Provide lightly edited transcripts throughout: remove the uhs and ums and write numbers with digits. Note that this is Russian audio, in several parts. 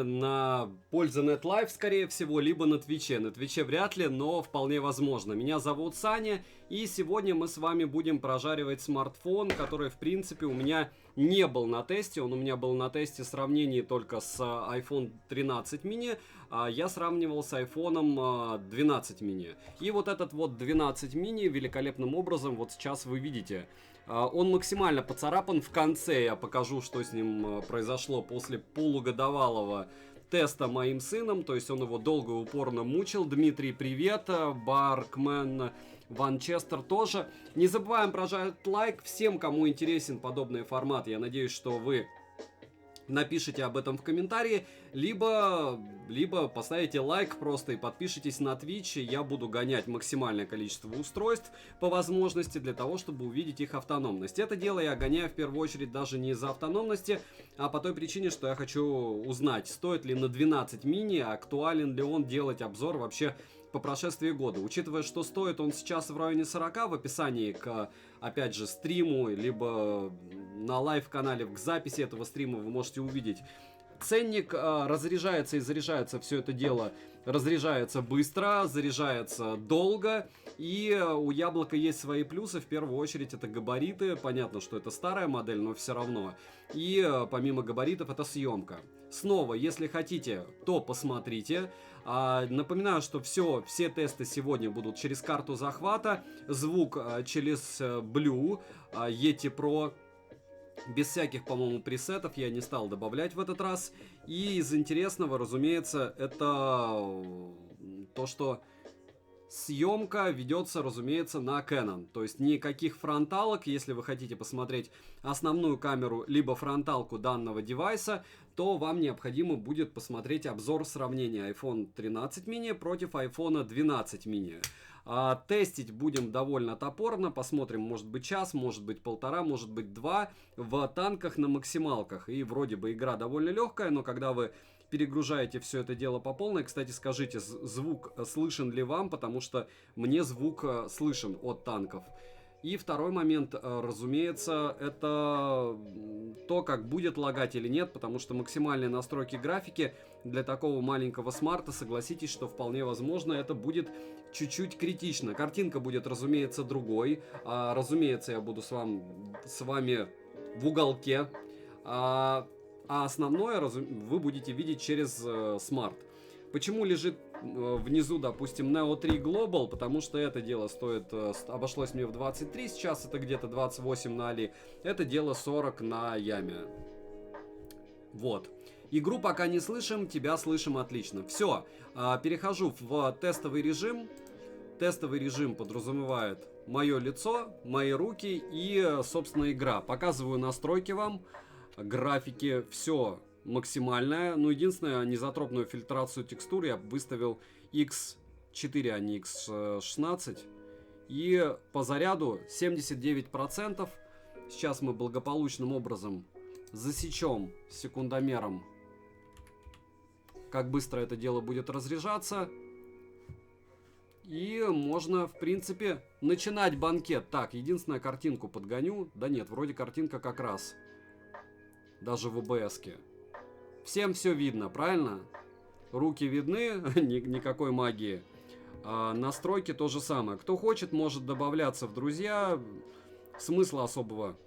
на Польза.нет Live, скорее всего, либо на Твиче. На Твиче вряд ли, но вполне возможно. Меня зовут Саня, и сегодня мы с вами будем прожаривать смартфон, который, в принципе, у меня не был на тесте. Он у меня был на тесте в сравнении только с iPhone 13 mini. Я сравнивал с iPhone 12 mini. И вот этот вот 12 mini великолепным образом вот сейчас вы видите. Он максимально поцарапан в конце. Я покажу, что с ним произошло после полугодовалого теста моим сыном. То есть он его долго и упорно мучил. Дмитрий, привет. Баркмен Ванчестер тоже. Не забываем прожать лайк всем, кому интересен подобный формат. Я надеюсь, что вы напишите об этом в комментарии, либо поставите лайк просто и подпишитесь на Twitch. Я буду гонять максимальное количество устройств по возможности для того, чтобы увидеть их автономность. Это дело я гоняю в первую очередь даже не из-за автономности, а по той причине, что я хочу узнать, стоит ли на 12 мини, актуален ли он, делать обзор вообще по прошествии года. Учитывая, что стоит он сейчас в районе 40, в описании к, опять же, стриму, либо на лайв-канале к записи этого стрима вы можете увидеть ценник. Разряжается и заряжается все это дело. Разряжается быстро, заряжается долго. И у Яблока есть свои плюсы. В первую очередь это габариты. Понятно, что это старая модель, но все равно. И помимо габаритов это съемка. Снова, если хотите, то посмотрите. Напоминаю, что все тесты сегодня будут через карту захвата. Звук через Blue Yeti Pro. Без всяких, по-моему, пресетов я не стал добавлять в этот раз. И из интересного, разумеется, это то, что съемка ведется, разумеется, на Canon. То есть никаких фронталок. Если вы хотите посмотреть основную камеру, либо фронталку данного девайса, то вам необходимо будет посмотреть обзор сравнения iPhone 13 mini против iPhone 12 mini. Тестить будем довольно топорно. Посмотрим, может быть час, может быть полтора, может быть два. В танках на максималках. И вроде бы игра довольно легкая, но когда вы перегружаете все это дело по полной. Кстати, скажите, звук слышен ли вам, потому что мне звук слышен от танков. И второй момент, разумеется, это то, как будет лагать или нет, потому что максимальные настройки графики для такого маленького смарта, согласитесь, что вполне возможно это будет чуть-чуть критично. Картинка будет, разумеется, другой. Разумеется, я буду с вами в уголке. А основное вы будете видеть через смарт. Почему лежит внизу, допустим, Neo 3 Global? Потому что это дело обошлось мне в 23, сейчас это где-то 28 на Али. Это дело 40 на Яме. Вот. Игру пока не слышим, тебя слышим отлично. Все, перехожу в тестовый режим. Тестовый режим подразумевает мое лицо, мои руки и, собственно, игра. Показываю настройки вам. Графики, все максимальное. Ну, единственное, низотропную фильтрацию текстур я выставил X4, а не X16. И по заряду 79%. Сейчас мы благополучным образом засечем секундомером, как быстро это дело будет разряжаться. И можно, в принципе, начинать банкет. Так, единственное, картинку подгоню. Да нет, вроде картинка как раз. Даже в OBS-ке. Всем все видно, правильно? Руки видны, никакой магии. Настройки то же самое. Кто хочет, может добавляться в друзья. Смысла особого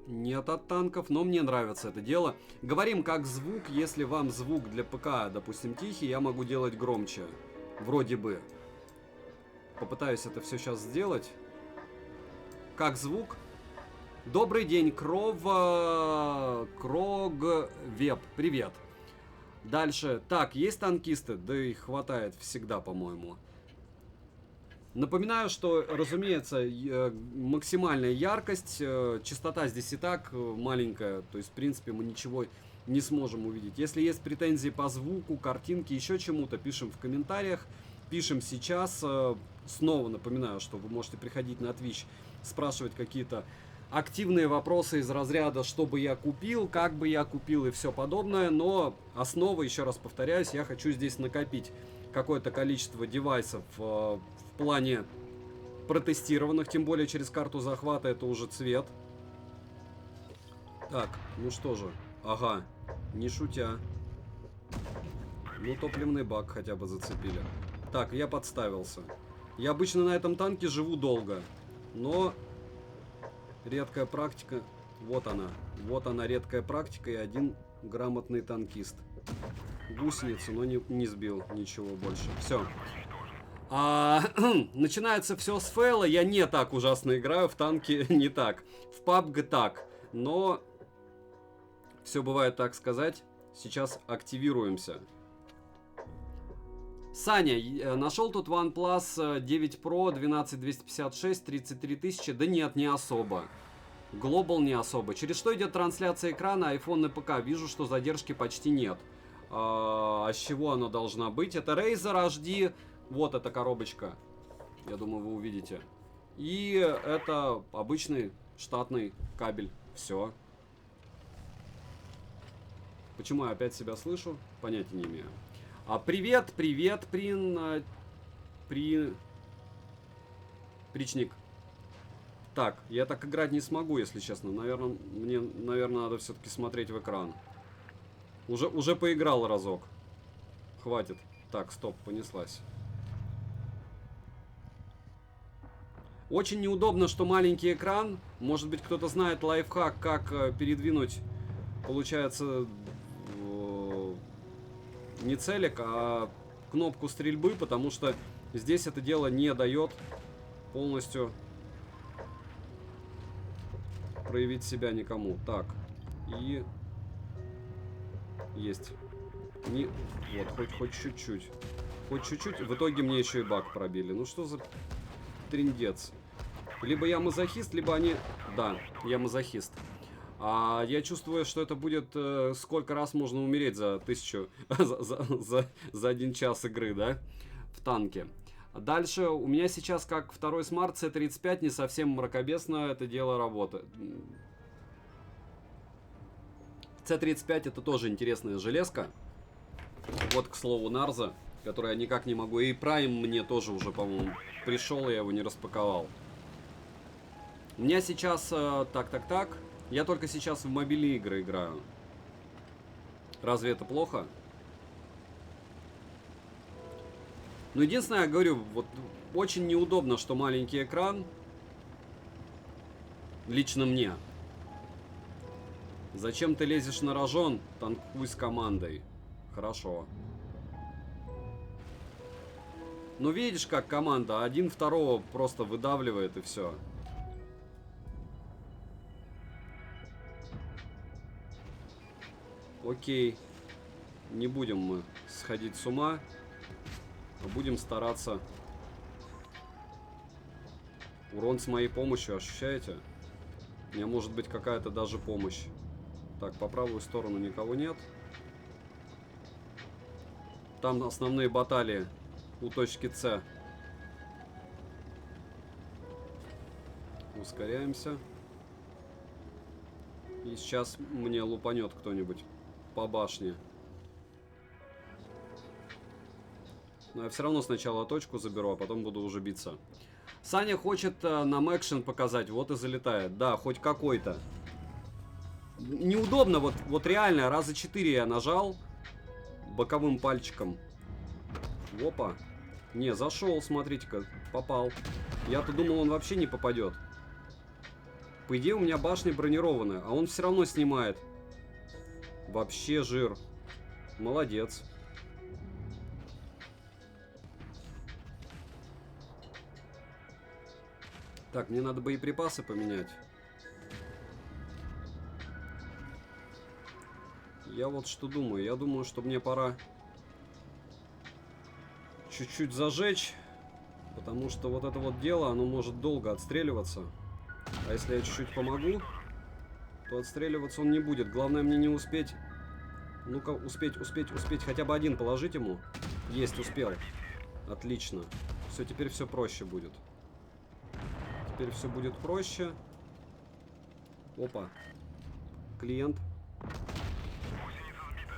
нет от танков, но мне нравится это дело. Говорим как звук. Если вам звук для ПК, допустим, тихий, я могу делать громче. Вроде бы. Попытаюсь это все сейчас сделать. Как звук. Добрый день, Крогвеб. Привет. Дальше. Так, есть танкисты? Да их хватает всегда, по-моему. Напоминаю, что, разумеется, максимальная яркость, частота здесь и так маленькая. То есть, в принципе, мы ничего не сможем увидеть. Если есть претензии по звуку, картинке, еще чему-то, пишем в комментариях. Пишем сейчас. Снова напоминаю, что вы можете приходить на Twitch, спрашивать какие-то активные вопросы из разряда, что бы я купил, как бы я купил и все подобное. Но основа, еще раз повторяюсь, я хочу здесь накопить какое-то количество девайсов в плане протестированных, тем более через карту захвата это уже цвет. Так, ну что же, Ага, не шутя. Ну, топливный бак хотя бы зацепили. Так, я подставился. Я обычно на этом танке живу долго. Но редкая практика. Вот она. Вот она, редкая практика и один грамотный танкист. Гусеницу, но не сбил ничего больше. Все. Начинается все с фейла. Я не так ужасно играю в танки, не так. В PUBG так. Но все бывает, так сказать. Сейчас активируемся. Саня, нашел тут OnePlus 9 Pro 12256, 33 тысячи. Да нет, не особо. Global не особо. Через что идет трансляция экрана iPhone на ПК? Вижу, что задержки почти нет. А с чего она должна быть? Это Razer HD. Вот эта коробочка. Я думаю, вы увидите. И это обычный штатный кабель. Все. Почему я опять себя слышу? Понятия не имею. Привет, привет, Причник. Так, я так играть не смогу, если честно. Мне надо все-таки смотреть в экран. Уже поиграл разок. Хватит. Так, стоп, понеслась. Очень неудобно, что маленький экран. Может быть, кто-то знает лайфхак, как передвинуть, получается, не целик, а кнопку стрельбы, потому что здесь это дело не дает полностью проявить себя никому. Так, и есть. Вот, хоть чуть-чуть. Хоть чуть-чуть. В итоге мне еще и баг пробили. Ну что за триндец? Либо я мазохист, либо они... Да, я мазохист. Я чувствую, что это будет... сколько раз можно умереть за 1000... за 1 час игры, да? В танке. Дальше у меня сейчас, как второй смарт C35, не совсем мракобесно это дело работает. C35 это тоже интересная железка. Вот, к слову, Нарза, который я никак не могу. И Prime мне тоже уже, по-моему, пришел, я его не распаковал. У меня сейчас... Так. Я только сейчас в мобильные игры играю. Разве это плохо? Ну, единственное, я говорю, вот очень неудобно, что маленький экран. Лично мне. Зачем ты лезешь на рожон? Танкуй с командой. Хорошо. Ну, видишь, как команда. Один второго просто выдавливает и все. Окей. Не будем мы сходить с ума. А будем стараться. Урон с моей помощью, ощущаете? У меня может быть какая-то даже помощь. Так, по правую сторону никого нет. Там основные баталии у точки С. Ускоряемся. И сейчас мне лупанет кто-нибудь по башне. Но я все равно сначала точку заберу, а потом буду уже биться. Саня хочет нам экшен показать, вот и залетает. Да, хоть какой-то. Неудобно, вот реально, раза 4 я нажал боковым пальчиком. Опа. Не, зашел, смотрите-ка, попал. Я-то думал, он вообще не попадет. По идее, у меня башня бронированная, а он все равно снимает. Вообще жир. Молодец. Так, мне надо боеприпасы поменять. Я вот что думаю. Я думаю, что мне пора чуть-чуть зажечь. Потому что вот это вот дело, оно может долго отстреливаться. А если я чуть-чуть помогу, то отстреливаться он не будет. Главное мне не успеть. Ну-ка, успеть. Хотя бы один положить ему. Есть, успел. Отлично. Все, теперь все проще будет. Теперь все будет проще. Опа. Клиент.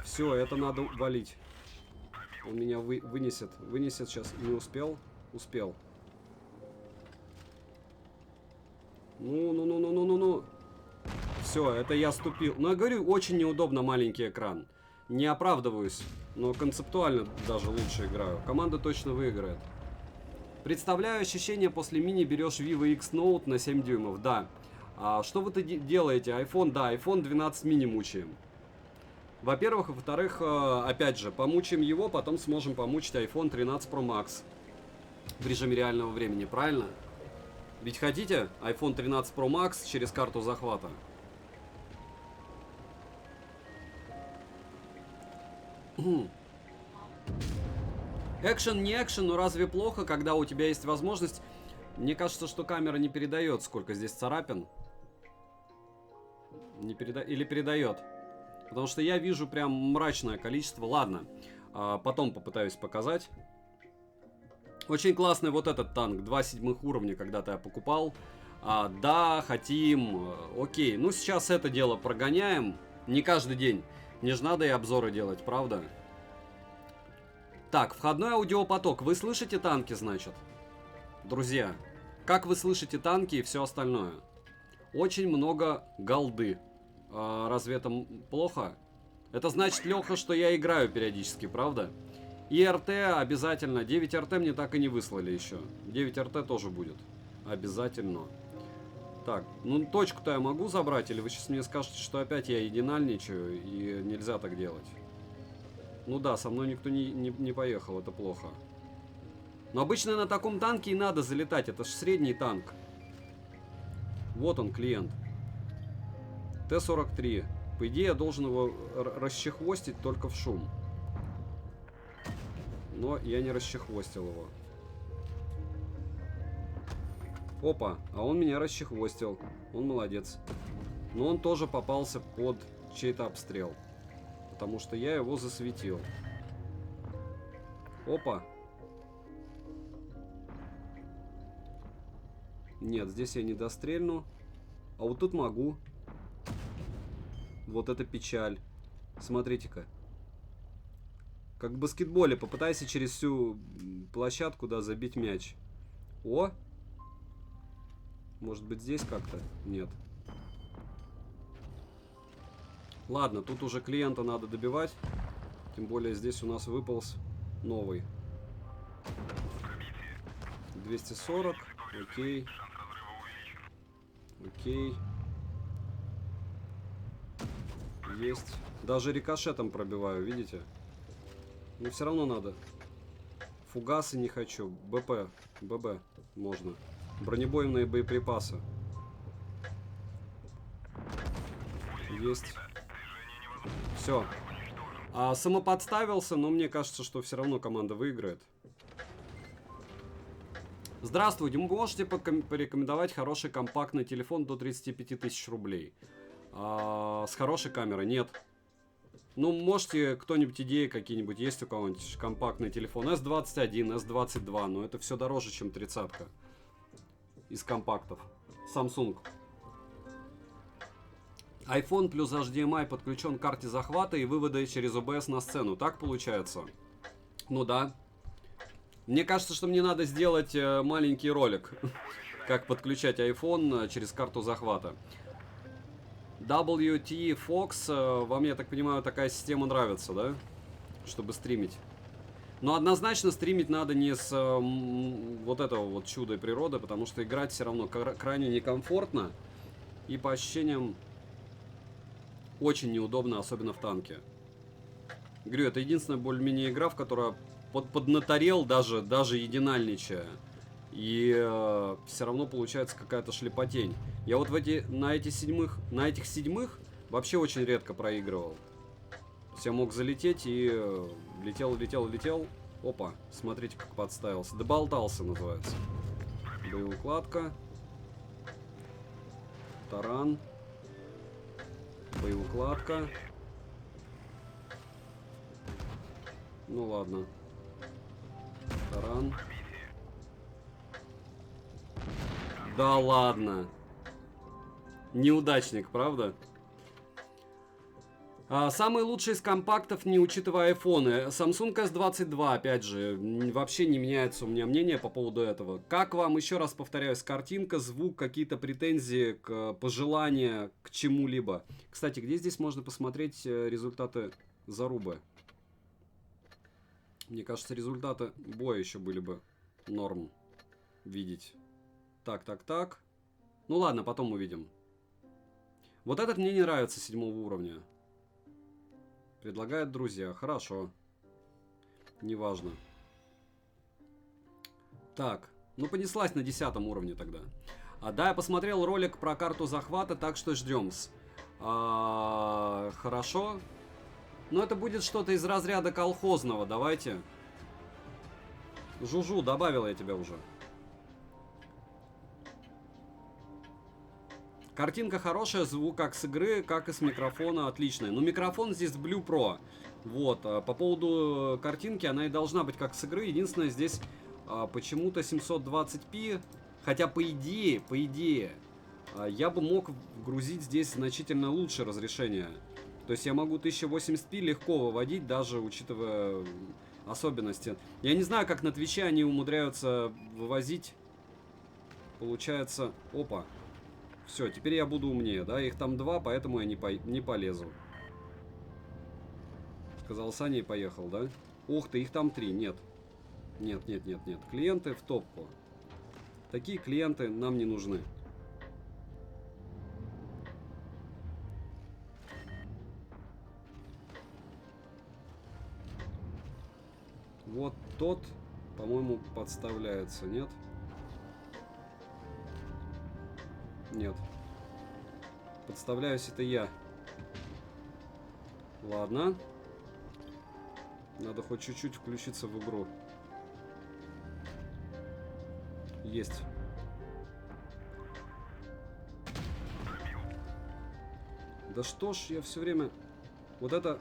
Все, это надо валить. Он меня вынесет. Вынесет сейчас. Не успел? Успел. Ну. все, это я ступил. Но я говорю, очень неудобно маленький экран. Не оправдываюсь, но концептуально даже лучше играю. Команда точно выиграет. Представляю ощущение, после мини берешь Vivo X Note на 7 дюймов, да. А что вы делаете? iPhone, да, iPhone 12 мини мучаем. Во-первых, во-вторых, опять же, помучаем его, потом сможем помучить iPhone 13 Pro Max в режиме реального времени, правильно? Ведь хотите iPhone 13 Pro Max через карту захвата? Экшен не экшен, но разве плохо, когда у тебя есть возможность? Мне кажется, что камера не передает, сколько здесь царапин. Не или передает? Потому что я вижу прям мрачное количество. Ладно, потом попытаюсь показать. Очень классный вот этот танк. 2 седьмых уровня когда-то я покупал. Да, хотим. Окей, ну сейчас это дело прогоняем. Не каждый день. Не же надо и обзоры делать, правда? Так, входной аудиопоток. Вы слышите танки, значит? Друзья, как вы слышите танки и все остальное? Очень много голды. Разве это плохо? Это значит, Леха, что я играю периодически, правда? И РТ обязательно. 9 РТ мне так и не выслали еще. 9 РТ тоже будет. Обязательно. Так, ну точку-то я могу забрать? Или вы сейчас мне скажете, что опять я единальничаю и нельзя так делать? Ну да, со мной никто не поехал, это плохо. Но обычно на таком танке и надо залетать. Это же средний танк. Вот он, клиент. Т-43. По идее, я должен его расчехвостить только в шум. Но я не расчехвостил его. Опа, а он меня расчехвостил. Он молодец. Но он тоже попался под чей-то обстрел. Потому что я его засветил. Опа. Нет, здесь я не дострельну. А вот тут могу. Вот это печаль. Смотрите-ка. Как в баскетболе. Попытайся через всю площадку, да, забить мяч. О! Может быть, здесь как-то? Нет. Ладно, тут уже клиента надо добивать. Тем более здесь у нас выполз новый. 240. Окей. Окей. Есть. Даже рикошетом пробиваю, видите? Но все равно надо. Фугасы не хочу. БП. ББ можно. Бронебойные боеприпасы. Есть. Все. Самоподставился, но мне кажется, что все равно команда выиграет. Здравствуйте. Вы можете порекомендовать хороший компактный телефон до 35 тысяч рублей? С хорошей камерой? Нет. Ну, можете кто-нибудь идеи какие-нибудь есть у кого-нибудь? Компактный телефон S21, S22, но это все дороже, чем 30-ка. Из компактов. Samsung. iPhone плюс HDMI подключен к карте захвата и вывода через OBS на сцену. Так получается? Ну да. Мне кажется, что мне надо сделать маленький ролик, как подключать iPhone через карту захвата. WT Fox, вам, я так понимаю, такая система нравится, да? Чтобы стримить. Но однозначно стримить надо не с вот этого вот чуда природы, потому что играть все равно крайне некомфортно. И по ощущениям очень неудобно, особенно в танке. Говорю, это единственная более-менее игра, в которой поднаторел даже единальничая. И все равно получается какая-то шлепотень. Я вот на этих седьмых вообще очень редко проигрывал. То есть я мог залететь и летел. Опа, смотрите, как подставился. Доболтался, называется. Боеукладка. Таран. Боеукладка. Ну ладно. Таран. Да ладно. Неудачник, правда? Самый лучший из компактов, не учитывая айфоны. Samsung S22, опять же, вообще не меняется у меня мнение по поводу этого. Как вам, еще раз повторяюсь, картинка, звук, какие-то претензии, пожелания к чему-либо? Кстати, где здесь можно посмотреть результаты зарубы? Мне кажется, результаты боя еще были бы норм видеть. Так, так, так. Ну ладно, потом увидим. Вот этот мне не нравится, 7-го уровня. Предлагают друзья. Хорошо. Неважно. Так. Ну, понеслась на 10-м уровне тогда. Да, я посмотрел ролик про карту захвата, так что ждем-с. Хорошо. Но это будет что-то из разряда колхозного. Давайте. Жужу, добавил я тебя уже. Картинка хорошая, звук как с игры, как и с микрофона отличный. Но микрофон здесь Blue Pro. Вот, по поводу картинки, она и должна быть как с игры. Единственное, здесь почему-то 720p. Хотя, по идее, я бы мог грузить здесь значительно лучше разрешение. То есть я могу 1080p легко выводить, даже учитывая особенности. Я не знаю, как на Твиче они умудряются вывозить. Получается... Опа. Все, теперь я буду умнее, да? Их там 2, поэтому я не полезу. Сказал Саня и поехал, да? Ух ты, их там 3. Нет. Нет. Клиенты в топку. Такие клиенты нам не нужны. Вот тот, по-моему, подставляется, нет? Нет. Подставляюсь, это я. Ладно. Надо хоть чуть-чуть включиться в игру. Есть. Да что ж, я все время... Вот это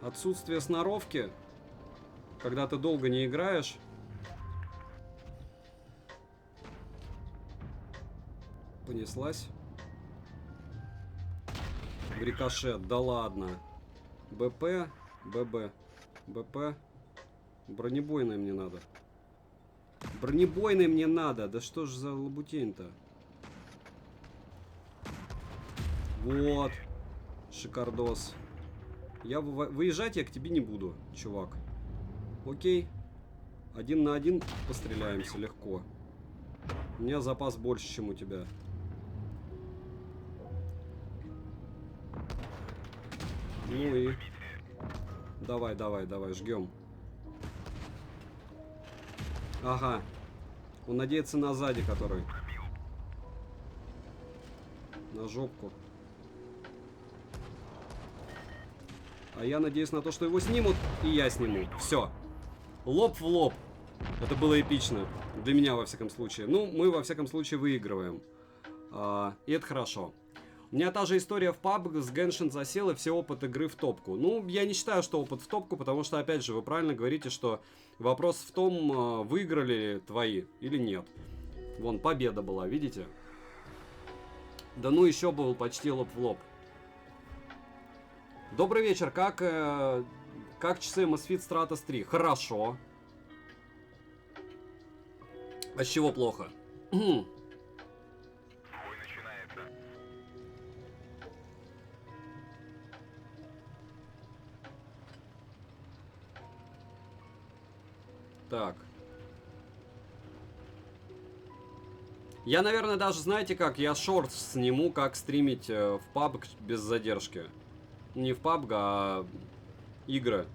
отсутствие сноровки, когда ты долго не играешь... Понеслась. Рикошет, да ладно. БП, ББ, БП. Бронебойный мне надо. Бронебойный мне надо. Да что ж за лабутень-то? Вот. Шикардос. Выезжать я к тебе не буду, чувак. Окей. 1 на 1 постреляемся легко. У меня запас больше, чем у тебя. Ну и... Давай, жгем. Ага. Он надеется на сзади, который. На жопку. А я надеюсь на то, что его снимут, и я сниму. Все. Лоб в лоб. Это было эпично. Для меня, во всяком случае. Ну, мы, во всяком случае, выигрываем. И это хорошо. У меня та же история в PUBG, с Genshin засел, и все опыт игры в топку. Ну, я не считаю, что опыт в топку, потому что, опять же, вы правильно говорите, что вопрос в том, выиграли твои или нет. Вон, победа была, видите? Да ну, еще был почти лоб в лоб. Добрый вечер, как часы Amazfit Stratos 3? Хорошо. А с чего плохо? Так. Я, наверное, даже, знаете как, я шорт сниму, как стримить в PUBG без задержки. Не в PUBG, а игры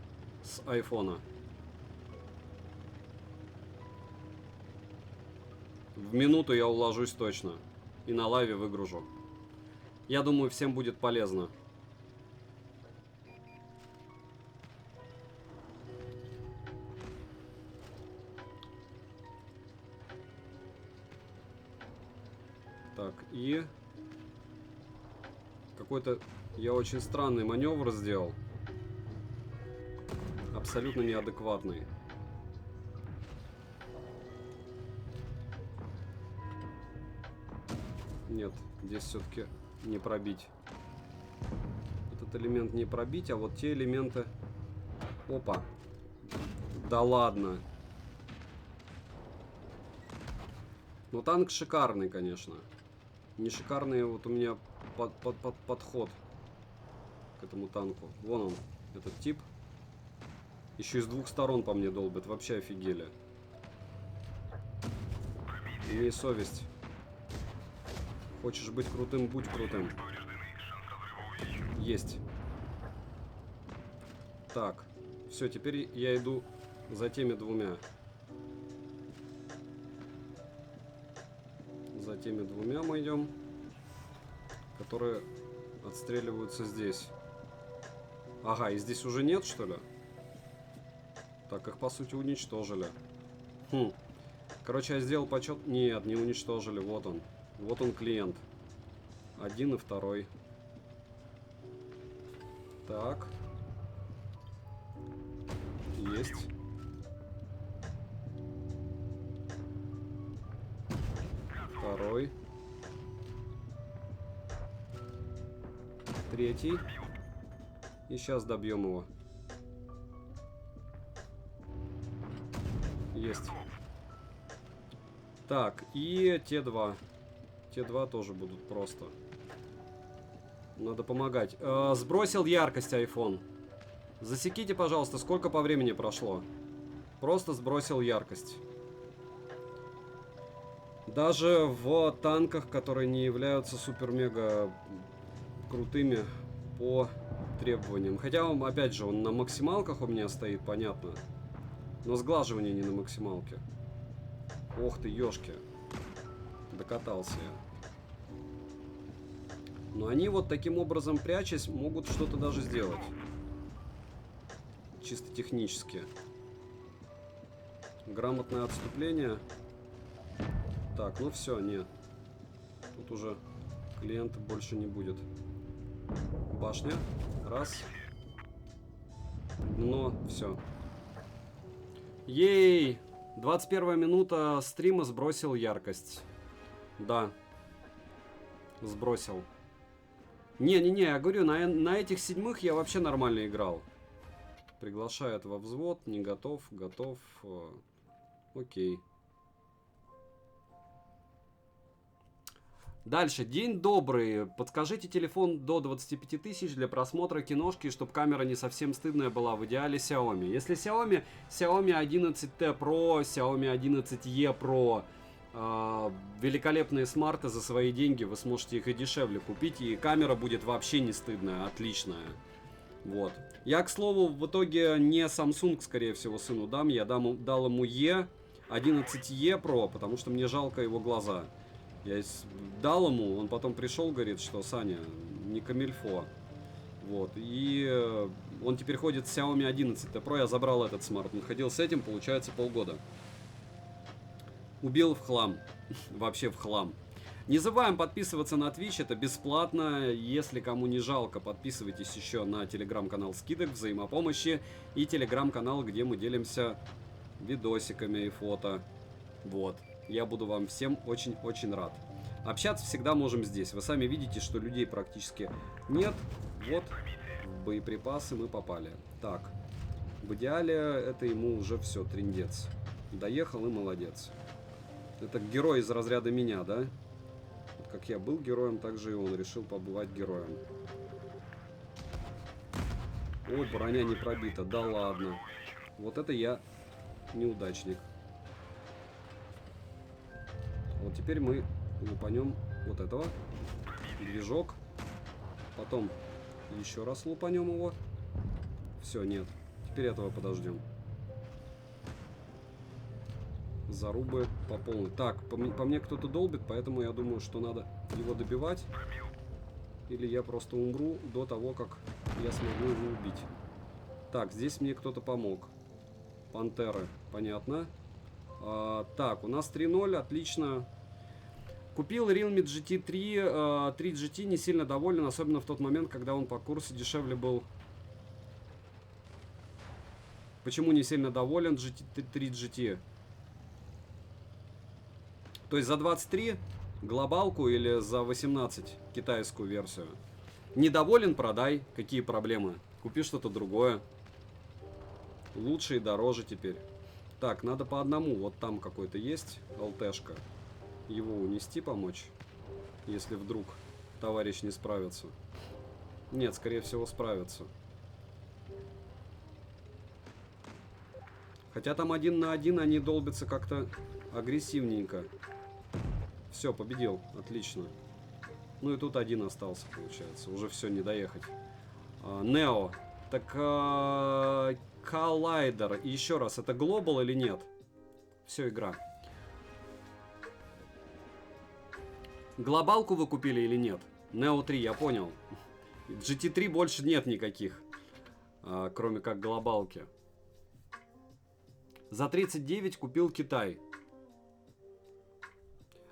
с айфона. В минуту я уложусь точно. И на лайве выгружу. Я думаю, всем будет полезно. Так, и... Какой-то я очень странный маневр сделал. Абсолютно неадекватный. Нет, здесь все-таки не пробить. Это этот элемент не пробить, а вот те элементы... Опа. Да ладно. Ну, танк шикарный, конечно. Не шикарный вот у меня подход к этому танку. Вон он, этот тип. Еще и с двух сторон по мне долбит. Вообще офигели. Имей совесть. Хочешь быть крутым, будь крутым. Есть. Так. Все, теперь я иду за теми двумя. За теми двумя мы идем, которые отстреливаются здесь. Ага, и здесь уже нет, что ли? Так, их по сути уничтожили. Хм. Короче, я сделал почет. Нет, не уничтожили. Вот он. Вот он клиент. Один и второй. Так. Есть. Второй. Третий. И сейчас добьем его. Есть. Так, и те два. Те два тоже будут просто. Надо помогать. Сбросил яркость iPhone. Засеките, пожалуйста, сколько по времени прошло. Просто сбросил яркость. Даже в танках, которые не являются супер-мега крутыми по требованиям. Хотя, он, опять же, он на максималках у меня стоит, понятно. Но сглаживание не на максималке. Ох ты, ёшки. Докатался я. Но они вот таким образом, прячась, могут что-то даже сделать. Чисто технически. Грамотное отступление. Так, ну все, нет. Тут уже клиента больше не будет. Башня. Раз. Но все. Ей! 21 минута стрима, сбросил яркость. Да. Сбросил. Не-не-не, я говорю, на этих седьмых я вообще нормально играл. Приглашает во взвод, не готов, готов. Окей. Дальше. День добрый. Подскажите телефон до 25 тысяч для просмотра киношки, чтобы камера не совсем стыдная была. В идеале Xiaomi. Если Xiaomi, Xiaomi 11T Pro, Xiaomi 11E Pro. Великолепные смарты за свои деньги. Вы сможете их и дешевле купить. И камера будет вообще не стыдная. Отличная. Вот. Я, к слову, в итоге не Samsung, скорее всего, сыну дам. Я дал ему E, 11E Pro, потому что мне жалко его глаза. Я дал ему, он потом пришел, говорит, что Саня, не камильфо. Вот. И он теперь ходит с Xiaomi 11T Pro. Я забрал этот смарт. Он ходил с этим, получается, полгода. Убил в хлам. Вообще в хлам. Не забываем подписываться на Twitch, это бесплатно. Если кому не жалко, подписывайтесь еще на телеграм-канал скидок, взаимопомощи и телеграм-канал, где мы делимся видосиками и фото. Вот. Я буду вам всем очень-очень рад. Общаться всегда можем здесь. Вы сами видите, что людей практически нет. Вот, в боеприпасы мы попали. Так, в идеале это ему уже все, трындец. Доехал и молодец. Это герой из разряда меня, да? Вот как я был героем, так же и он решил побывать героем. Ой, броня не пробита, да ладно. Вот это я неудачник. Вот теперь мы лупанем вот этого. Движок. Потом еще раз лупанем его. Все, нет. Теперь этого подождем. Зарубы по полной. Так, по мне кто-то долбит, поэтому я думаю, что надо его добивать. Или я просто умру до того, как я смогу его убить. Так, здесь мне кто-то помог. Пантеры, понятно. Так, у нас 3-0, отлично. Купил Realme GT 3, 3 GT, не сильно доволен, особенно в тот момент, когда он по курсу дешевле был. Почему не сильно доволен GT 3 GT? То есть за 23 глобалку или за 18 китайскую версию? Недоволен, продай. Какие проблемы? Купи что-то другое. Лучше и дороже теперь. Так, надо по одному. Вот там какой-то есть ЛТшка. Его унести, помочь. Если вдруг товарищ не справится. Нет, скорее всего справится. Хотя там 1 на 1 они долбятся как-то агрессивненько. Все, победил. Отлично. Ну и тут один остался, получается. Уже все, не доехать. Нео. Так, Collider. И еще раз, это Global или нет? Все, игра. Глобалку вы купили или нет? Neo 3, я понял. GT3 больше нет никаких. Кроме как глобалки. За 39 купил Китай.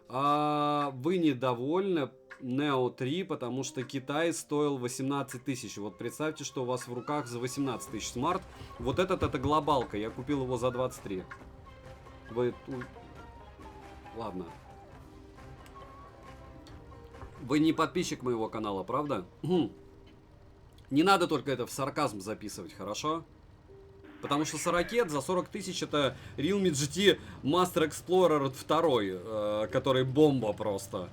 Вы недовольны Neo 3, потому что Китай стоил 18 тысяч. Вот представьте, что у вас в руках за 18 тысяч смарт. Вот этот это глобалка. Я купил его за 23. Вы... Ладно. Вы не подписчик моего канала, правда? Не надо только это в сарказм записывать, хорошо? Потому что Сорокет за 40 тысяч это Realme GT Master Explorer 2, который бомба просто.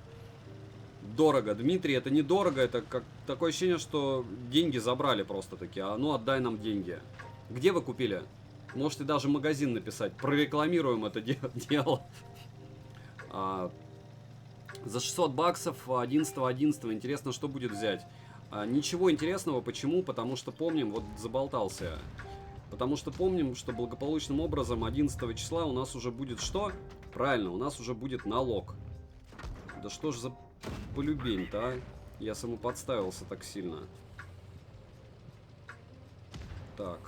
Дорого, Дмитрий, это недорого, это как такое ощущение, что деньги забрали просто такие. А ну отдай нам деньги. Где вы купили? Можете даже магазин написать. Прорекламируем это дело. За 600 баксов 11.11. Интересно, что будет взять. Ничего интересного. Почему? Потому что помним, вот заболтался я. Потому что помним, что благополучным образом 11 числа у нас уже будет что? Правильно, у нас уже будет налог. Да что ж за полюбень-то, а? Я саму подставился так сильно. Так.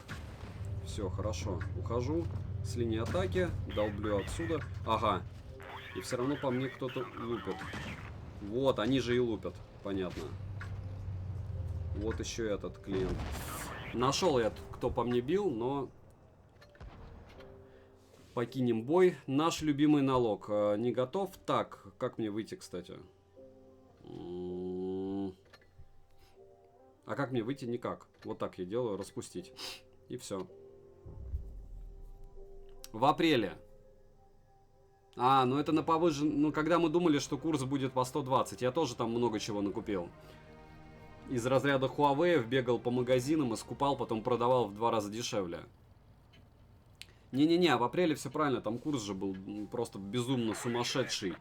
Все, хорошо. Ухожу с линии атаки. Долблю отсюда. Ага. И все равно по мне кто-то лупит. Вот, они же и лупят. Понятно. Вот еще этот клиент. Нашел я, кто по мне бил, но... Покинем бой. Наш любимый налог. Не готов? Так, как мне выйти, кстати? А как мне выйти? Никак. Вот так я делаю. Распустить. И все. В апреле. Ну это на повышен... Ну, когда мы думали, что курс будет по 120. Я тоже там много чего накупил. Из разряда Huawei бегал по магазинам и скупал, потом продавал в 2 раза дешевле. Не-не-не, в апреле все правильно, там курс же был просто безумно сумасшедший.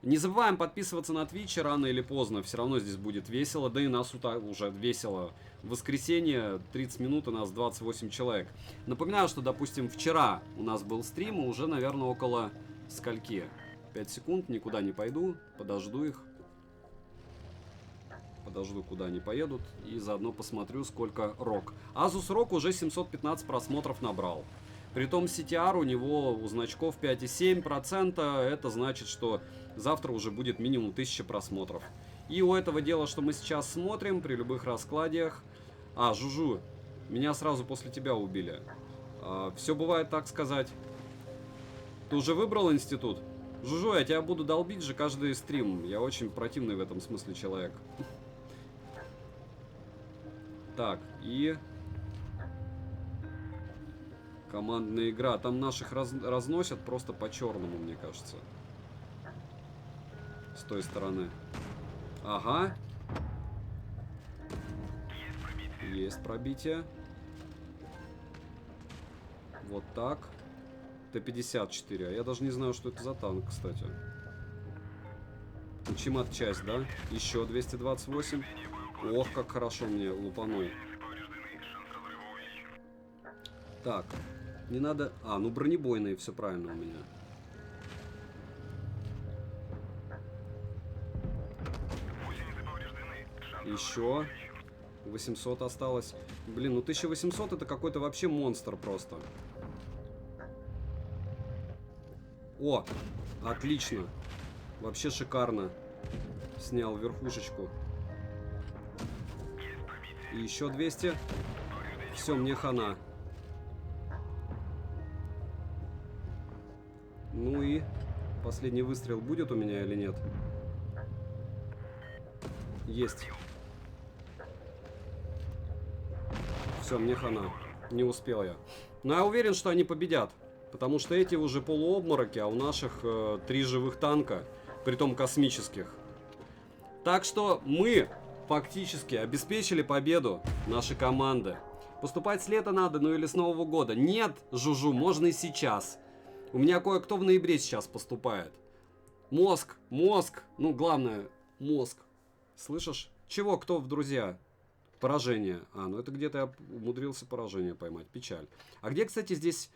Не забываем подписываться на Twitch, рано или поздно, все равно здесь будет весело, да и нас уже весело. В воскресенье 30 минут, у нас 28 человек. Напоминаю, что, допустим, вчера у нас был стрим, и уже, наверное, около скольки? 5 секунд, никуда не пойду, подожду их. Подожду, куда они поедут, и заодно посмотрю, сколько ROG. Asus ROG уже 715 просмотров набрал. Притом CTR у него у значков 5,7%. Это значит, что завтра уже будет минимум 1000 просмотров. И у этого дела, что мы сейчас смотрим, при любых раскладиях... Жужу, меня сразу после тебя убили. Все бывает, так сказать. Ты уже выбрал институт? Жужу, я тебя буду долбить же каждый стрим. Я очень противный в этом смысле человек. Так, и... Командная игра. Там наших разносят просто по-черному, мне кажется. С той стороны. Ага. Есть пробитие. Вот так. Т-54. А я даже не знаю, что это за танк, кстати. Учимат часть, да? Еще 228. Ох, как хорошо мне лупаной. Так. Не надо... ну бронебойные, все правильно у меня. Еще 800 осталось. Блин, ну 1800 это какой-то вообще монстр просто. О, отлично. Вообще шикарно. Снял верхушечку. И еще 200. Все, мне хана. Ну и последний выстрел будет у меня или нет? Есть. Все, мне хана. Не успел я. Но я уверен, что они победят. Потому что эти уже полуобмороки, а у наших 3 живых танка. Притом космических. Так что мы фактически обеспечили победу нашей команды. Поступать с лета надо, ну или с Нового года. Нет, Жужу, можно и сейчас. У меня кое-кто в ноябре сейчас поступает. Мозг. Ну, главное, мозг. Слышишь? Чего, кто в друзья? Поражение. Ну это где-то я умудрился поражение поймать. Печаль. А где, кстати, здесь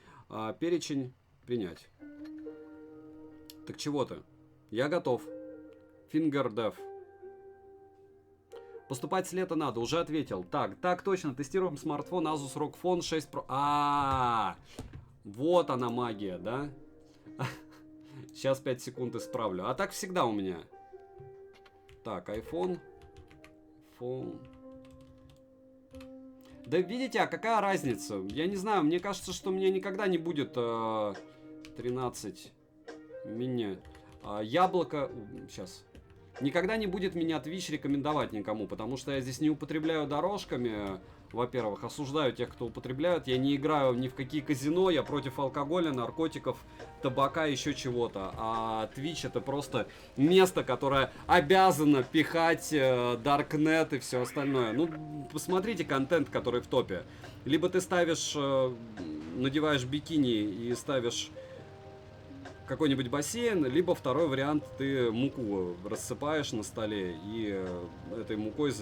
перечень принять? Так чего ты? Я готов. Фингердев. Поступать с лета надо, уже ответил. Так точно, тестируем смартфон Asus ROG Phone 6 Pro. Вот она магия, да? Сейчас 5 секунд исправлю. А так всегда у меня. Так, iPhone. Да видите, а какая разница? Я не знаю, мне кажется, что у меня никогда не будет 13 мини. Яблоко... Сейчас. Никогда не будет меня Twitch рекомендовать никому, потому что я здесь не употребляю дорожками. Во-первых, осуждаю тех, кто употребляют. Я не играю ни в какие казино, я против алкоголя, наркотиков, табака, еще чего-то. А Twitch это просто место, которое обязано пихать Darknet и все остальное. Ну, посмотрите контент, который в топе. Либо ты ставишь, надеваешь бикини и ставишь какой-нибудь бассейн, либо второй вариант, ты муку рассыпаешь на столе и этой мукой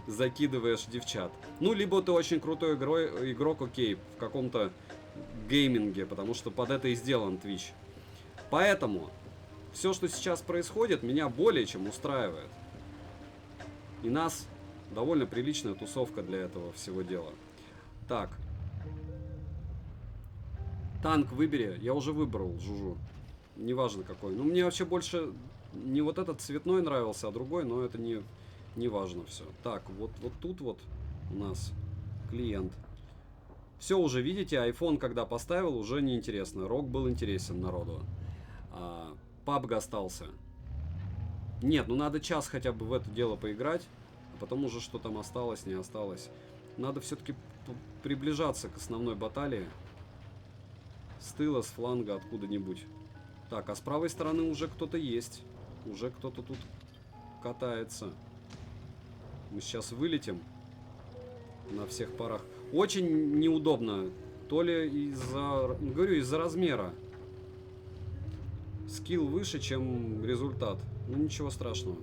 закидываешь девчат. Ну, либо ты очень крутой игрок, окей, в каком-то гейминге, потому что под это и сделан Twitch. Поэтому все, что сейчас происходит, меня более чем устраивает. И нас довольно приличная тусовка для этого всего дела. Так. Танк выбери. Я уже выбрал, Жужу. Неважно какой. Ну, мне вообще больше не вот этот цветной нравился, а другой, но это не важно все. Так, вот тут вот у нас клиент. Все уже, видите, iPhone, когда поставил, уже неинтересно. ROG был интересен народу. PUBG остался. Нет, ну надо час хотя бы в это дело поиграть, а потом уже что там осталось, не осталось. Надо все-таки приближаться к основной баталии. С тыла, с фланга, откуда-нибудь. Так, а с правой стороны уже кто-то есть. Уже кто-то тут катается. Мы сейчас вылетим на всех парах. Очень неудобно. То ли из-за... Говорю, из-за размера. Скилл выше, чем результат. Ну, ничего страшного.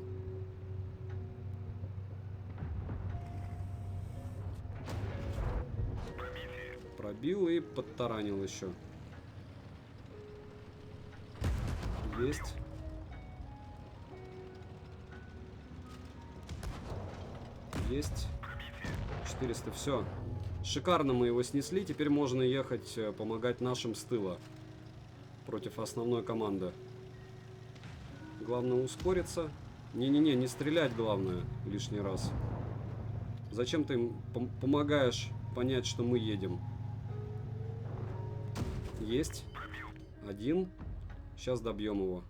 Пробил и подтаранил еще. Есть. Есть. 400. Все. Шикарно мы его снесли. Теперь можно ехать помогать нашим с тыла. Против основной команды. Главное ускориться. Не-не-не, не стрелять главное лишний раз. Зачем ты им помогаешь понять, что мы едем? Есть. Один. Сейчас добьем его.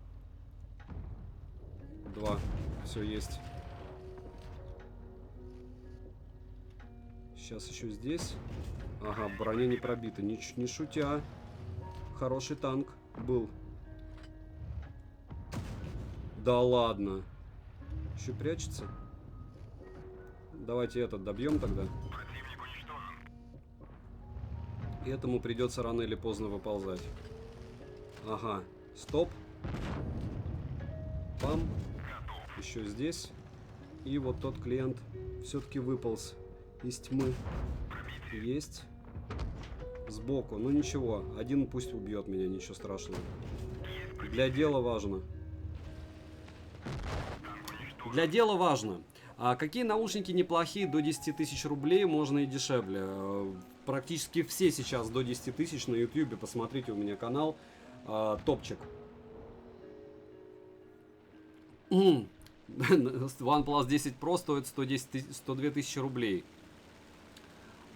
2. Все есть. Сейчас еще здесь. Ага, броня не пробита. Не шутя. Хороший танк был. Да ладно. Еще прячется. Давайте этот добьем тогда. И этому придется рано или поздно выползать. Ага. Стоп. Пам. Еще здесь. И вот тот клиент все-таки выполз из тьмы. Есть. Сбоку. Ну ничего. Один пусть убьет меня. Ничего страшного. Для дела важно. Для дела важно. А какие наушники неплохие до 10 тысяч рублей, можно и дешевле. Практически все сейчас до 10 тысяч на YouTube. Посмотрите, у меня канал. Топчик. OnePlus 10 Pro стоит 102 тысячи рублей.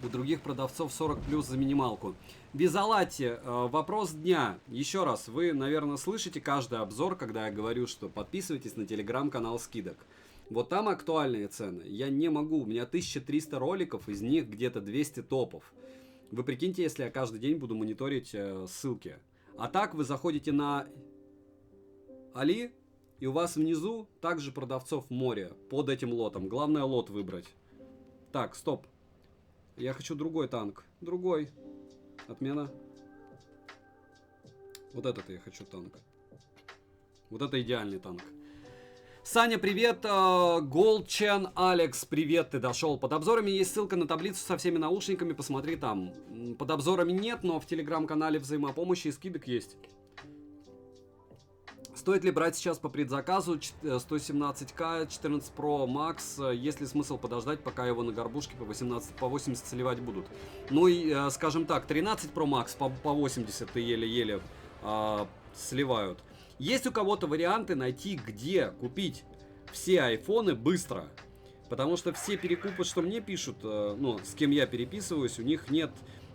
У других продавцов 40 плюс за минималку. Безалати, вопрос дня. Еще раз, вы, наверное, слышите каждый обзор, когда я говорю, что подписывайтесь на телеграм-канал скидок. Вот там актуальные цены. Я не могу. У меня 1300 роликов, из них где-то 200 топов. Вы прикиньте, если я каждый день буду мониторить ссылки. А так вы заходите на Али, и у вас внизу также продавцов море под этим лотом. Главное лот выбрать. Так, стоп. Я хочу другой танк. Другой. Отмена. Вот этот я хочу танк. Вот это идеальный танк. Саня, привет. Голчен Алекс, привет, ты дошел. Под обзорами есть ссылка на таблицу со всеми наушниками, посмотри там. Под обзорами нет, но в телеграм-канале взаимопомощи и скидок есть. Стоит ли брать сейчас по предзаказу 117К, 14 Pro Max? Есть ли смысл подождать, пока его на горбушке по 80 сливать будут? Ну и, скажем так, 13 Pro Max по 80 еле-еле сливают. Есть у кого-то варианты найти, где купить все айфоны быстро? Потому что все перекупы, что мне пишут, ну, с кем я переписываюсь, у них нет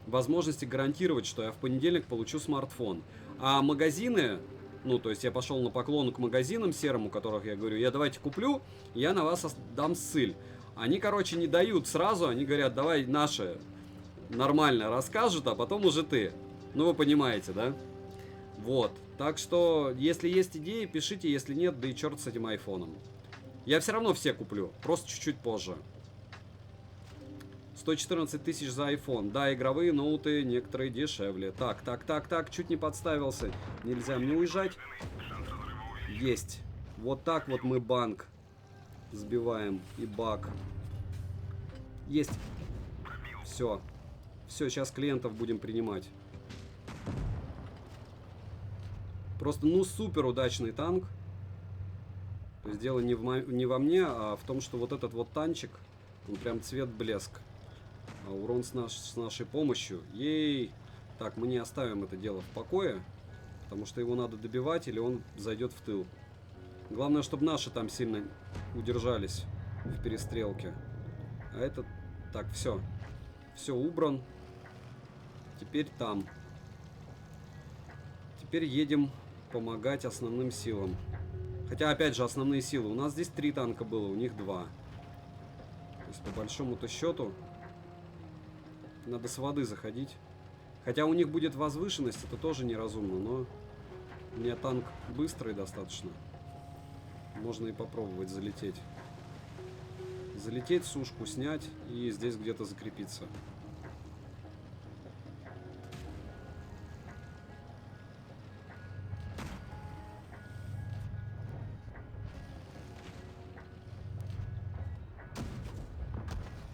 возможности гарантировать, что я в понедельник получу смартфон. А магазины, ну, то есть я пошел на поклон к магазинам серым, у которых я говорю, я давайте куплю, я на вас дам ссыль. Они, короче, не дают сразу, они говорят, давай наши нормально расскажут, а потом уже ты. Ну, вы понимаете, да? Вот. Так что, если есть идеи, пишите, если нет, да и черт с этим айфоном. Я все равно все куплю, просто чуть-чуть позже. 114 тысяч за iPhone. Да, игровые ноуты некоторые дешевле. Так, чуть не подставился. Нельзя мне уезжать. Есть. Вот так вот мы банк сбиваем и баг. Есть. Все. Все, сейчас клиентов будем принимать. Просто, ну, супер удачный танк. То есть дело не во мне, а в том, что вот этот вот танчик, он прям цвет блеск. А урон с нашей помощью. Ей! Так, мы не оставим это дело в покое, потому что его надо добивать, или он зайдет в тыл. Главное, чтобы наши там сильно удержались в перестрелке. А это... Так, все. Все убран. Теперь там. Теперь едем помогать основным силам. Хотя, опять же, основные силы. У нас здесь 3 танка было, у них 2. То есть, по большому-то счету, надо с воды заходить. Хотя у них будет возвышенность, это тоже неразумно, но у меня танк быстрый достаточно. Можно и попробовать залететь. Залететь, сушку снять и здесь где-то закрепиться.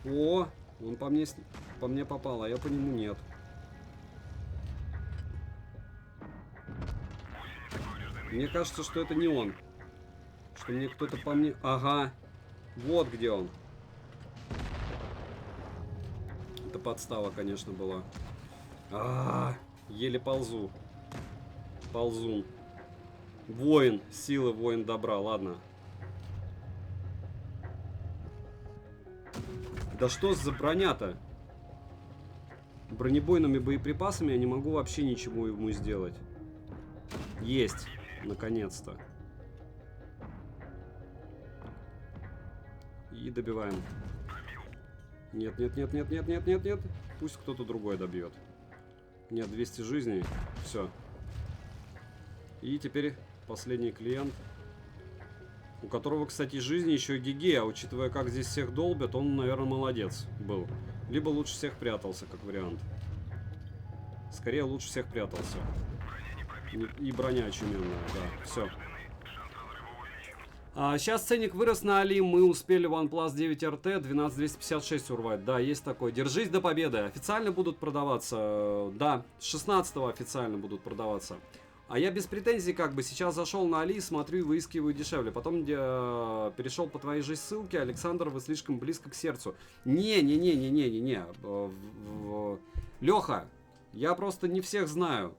О, он по мне попал, а я по нему нет. Мне кажется, что это не он. Что мне кто-то по мне... Ага. Вот где он. Это подстава, конечно, была. Еле ползу. Ползун. Воин. Силы, воин добра. Ладно. Да что за броня-то? Бронебойными боеприпасами я не могу вообще ничего ему сделать. Есть. Наконец-то. И добиваем. Нет. Пусть кто-то другой добьет. Нет, 200 жизней. Все. И теперь последний клиент. У которого, кстати, жизни еще и гиге. А учитывая, как здесь всех долбят, он, наверное, молодец был. Либо лучше всех прятался, как вариант. Скорее, лучше всех прятался. И броня очуменная, да. Все. Сейчас ценник вырос на Али. Мы успели OnePlus 9 RT 12256 урвать. Да, есть такой. Держись до победы. Официально будут продаваться. Да, с 16-го официально будут продаваться. А я без претензий как бы сейчас зашел на Али, смотрю и выискиваю дешевле. Потом перешел по твоей же ссылке. Александр, вы слишком близко к сердцу. Не. Леха, я просто не всех знаю.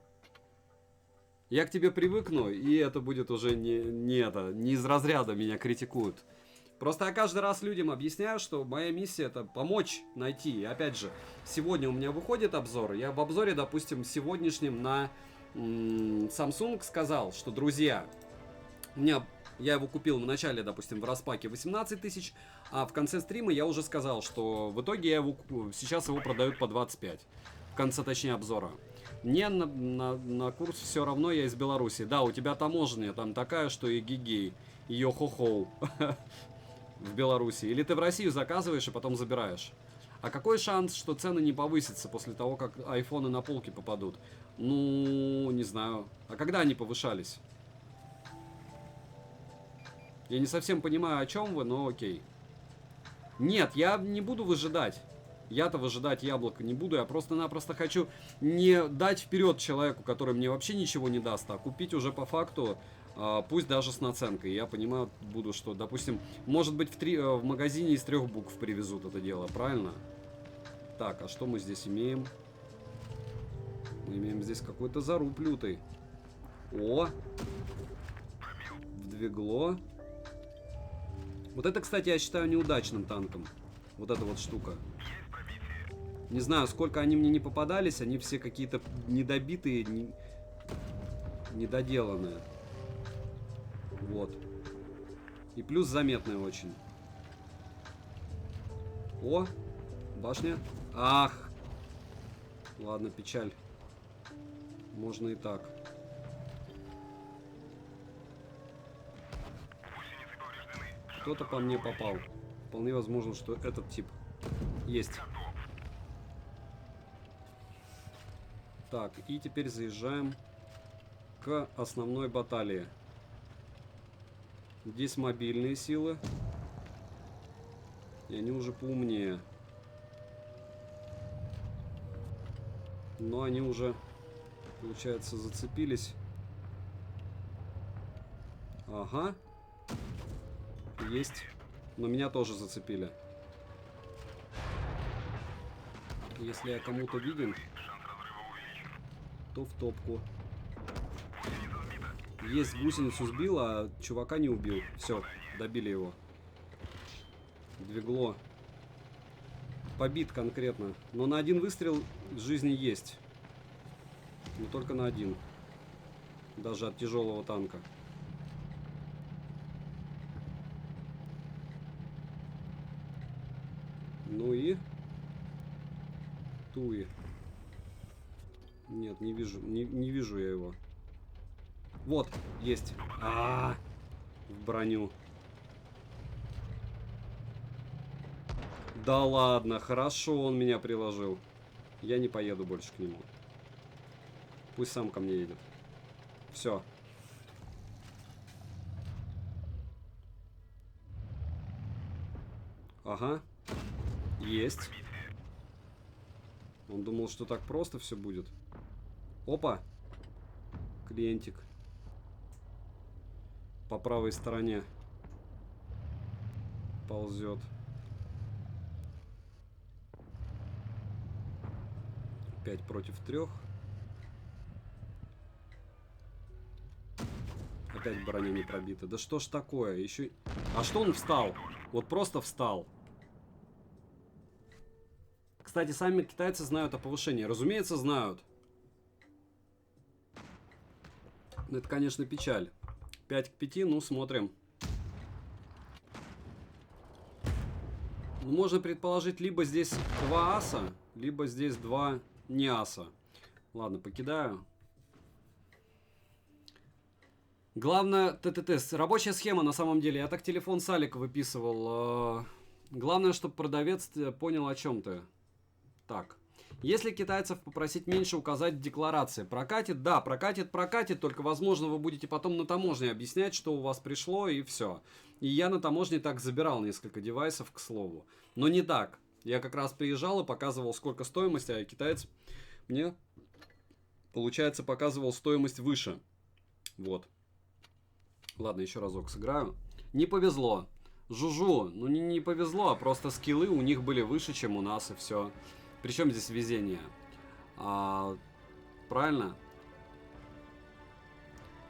Я к тебе привыкну, и это будет уже не из разряда меня критикуют. Просто я каждый раз людям объясняю, что моя миссия это помочь найти. И опять же, сегодня у меня выходит обзор. Я в обзоре, допустим, сегодняшнем на Samsung сказал, что, друзья, у меня Я его купил в начале, допустим, в распаке 18 тысяч, а в конце стрима я уже сказал, что в итоге сейчас его продают по 25. В конце, точнее, обзора. Мне на курс все равно, я из Беларуси. Да, у тебя таможня там такая, что и гигей, и йо-хо-хоу в Беларуси. Или ты в Россию заказываешь и потом забираешь. А какой шанс, что цены не повысятся после того, как айфоны на полки попадут? Ну, не знаю. А когда они повышались? Я не совсем понимаю, о чем вы, но окей. Нет, я не буду выжидать. Я-то выжидать яблоко не буду. Я просто-напросто хочу не дать вперед человеку, который мне вообще ничего не даст, а купить уже по факту, пусть даже с наценкой. Я понимаю буду, что, допустим, может быть в магазине из 3 букв привезут это дело, правильно? Так, а что мы здесь имеем? Мы имеем здесь какой-то заруб лютый. О! Вдвигло. Вот это, кстати, я считаю неудачным танком. Вот эта вот штука. Не знаю, сколько они мне не попадались. Они все какие-то недобитые, недоделанные. Вот. И плюс заметные очень. О! Башня. Ах! Ладно, печаль. Можно и так. Кто-то по мне попал. Вполне возможно, что этот тип есть. Так, и теперь заезжаем к основной баталии. Здесь мобильные силы. И они уже поумнее. Но они уже, получается, зацепились. Ага. Есть. Но меня тоже зацепили. Если я кому-то виден, то в топку. Есть, гусеницу сбил, а чувака не убил. Все, добили его. Двигло. Побит конкретно. Но на один выстрел жизни есть. Но только на один. Даже от тяжелого танка. Ну и... Туи. Нет, не вижу. Не вижу я его. Вот, есть. В броню. Да ладно, хорошо он меня приложил. Я не поеду больше к нему. Пусть сам ко мне едет. Все. Ага. Есть. Он думал, что так просто все будет. Опа. Клиентик. По правой стороне. Ползет. Пять против 3. Опять броня не пробита. Да что ж такое? Еще... А что он встал? Вот просто встал. Кстати, сами китайцы знают о повышении. Разумеется, знают. Но это, конечно, печаль. 5 к 5, ну, смотрим. Ну, можно предположить, либо здесь 2 аса, либо здесь 2 не аса. Ладно, покидаю. Главное, ТТТ. Рабочая схема на самом деле. Я так телефон с Алика выписывал. Главное, чтобы продавец понял, о чем ты. Так. Если китайцев попросить меньше указать в декларации, прокатит? Да, прокатит, только, возможно, вы будете потом на таможне объяснять, что у вас пришло, и все. И я на таможне так забирал несколько девайсов, к слову. Но не так. Я как раз приезжал и показывал, сколько стоимость, а китаец мне, получается, показывал стоимость выше. Вот. Ладно, еще разок сыграю. Не повезло. Жужу, ну не повезло, а просто скиллы у них были выше, чем у нас, и все. Причем здесь везение? Правильно?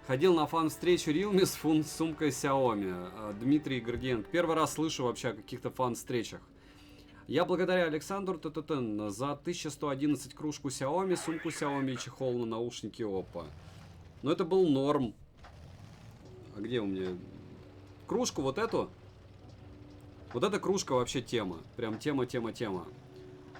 Ходил на фан-встречу Realme с сумкой Xiaomi. Дмитрий Гордиенко. Первый раз слышу вообще о каких-то фан-встречах. Я благодаря Александру ТТТ за 1111 кружку Xiaomi, сумку Xiaomi и чехол на наушники Oppo. Но это был норм. А где у меня кружку вот эту. Вот эта кружка вообще тема. Прям тема.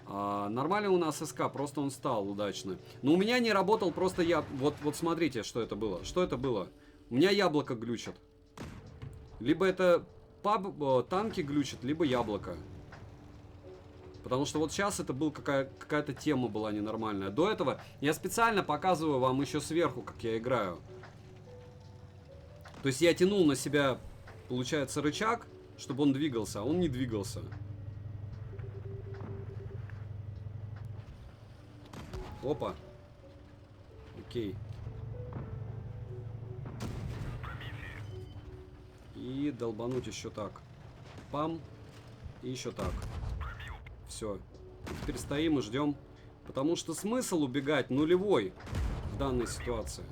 Нормально у нас СК, просто он стал удачно. Но у меня не работал просто я... Вот смотрите, что это было. Что это было? У меня яблоко глючит. Либо это танки глючат, либо яблоко. Потому что вот сейчас это был какая-то тема была ненормальная. До этого я специально показываю вам еще сверху, как я играю. То есть я тянул на себя, получается, рычаг, чтобы он двигался, а он не двигался. Опа. Окей. И долбануть еще так. Пам. И еще так. Все. Теперь стоим и ждем. Потому что смысл убегать нулевой в данной ситуации.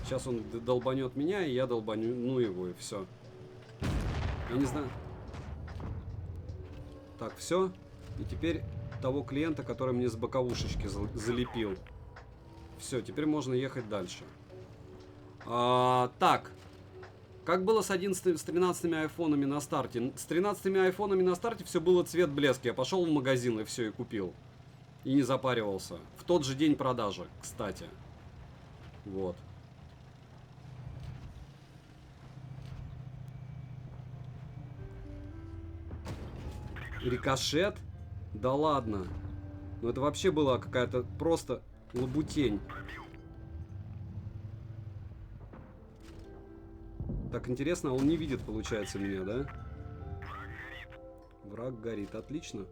Сейчас он долбанет меня, и я долбану его, и все. Я не знаю. Так, все. И теперь того клиента, который мне с боковушечки залепил. Все, теперь можно ехать дальше. Так. Как было с 13 айфонами на старте? С 13 айфонами на старте все было цвет блеск. Я пошел в магазин и все, и купил. И не запаривался. В тот же день продажи, кстати. Вот. Рикошет? Да ладно. Ну это вообще была какая-то просто лабутень. Так, интересно, он не видит, получается, меня, да? Враг горит. Отлично.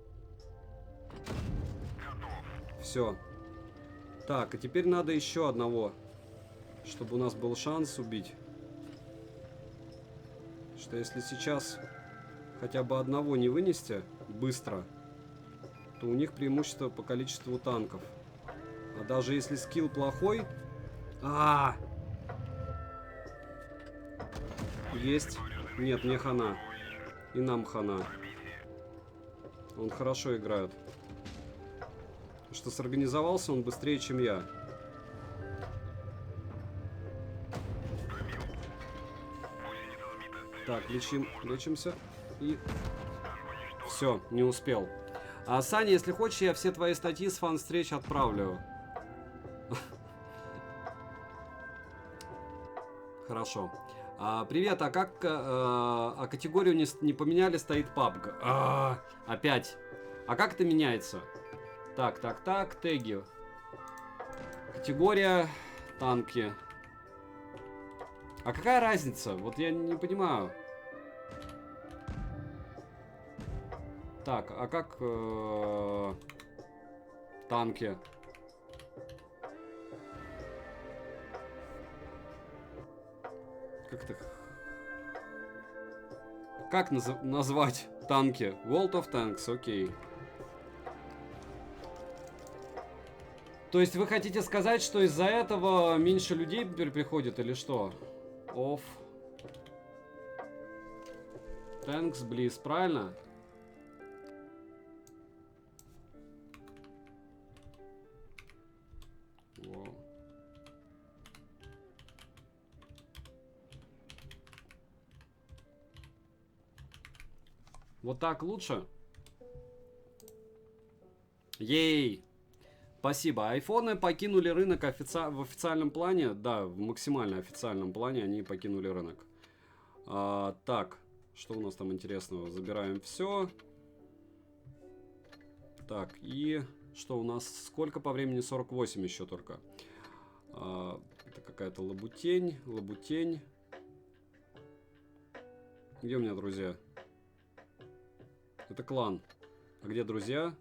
Все. Так, и теперь надо еще одного, чтобы у нас был шанс убить. Что если сейчас хотя бы одного не вынести быстро, то у них преимущество по количеству танков. А даже если скилл плохой... Есть. Нет, мне хана. И нам хана. Он хорошо играет. Что сорганизовался он быстрее, чем я. Так, лечимся. И... Все, не успел. Саня, если хочешь, я все твои статьи с фан-встреч отправлю. Хорошо. Привет, а как категорию не поменяли, стоит PUBG? Опять. А как это меняется? Так, теги. Категория танки. А какая разница? Вот я не понимаю. Так, а как танки? Как назвать танки? World of Tanks, окей. То есть вы хотите сказать, что из-за этого меньше людей приходит или что? Off. Tanks, Bliss, правильно? Wow. Вот так лучше? Ей! Спасибо. Айфоны покинули рынок в официальном плане. Да, в максимально официальном плане они покинули рынок. Так, что у нас там интересного? Забираем все. Так, и что у нас? Сколько по времени? 48 еще только. Это какая-то лабутень. Где у меня друзья? Это клан. А где друзья?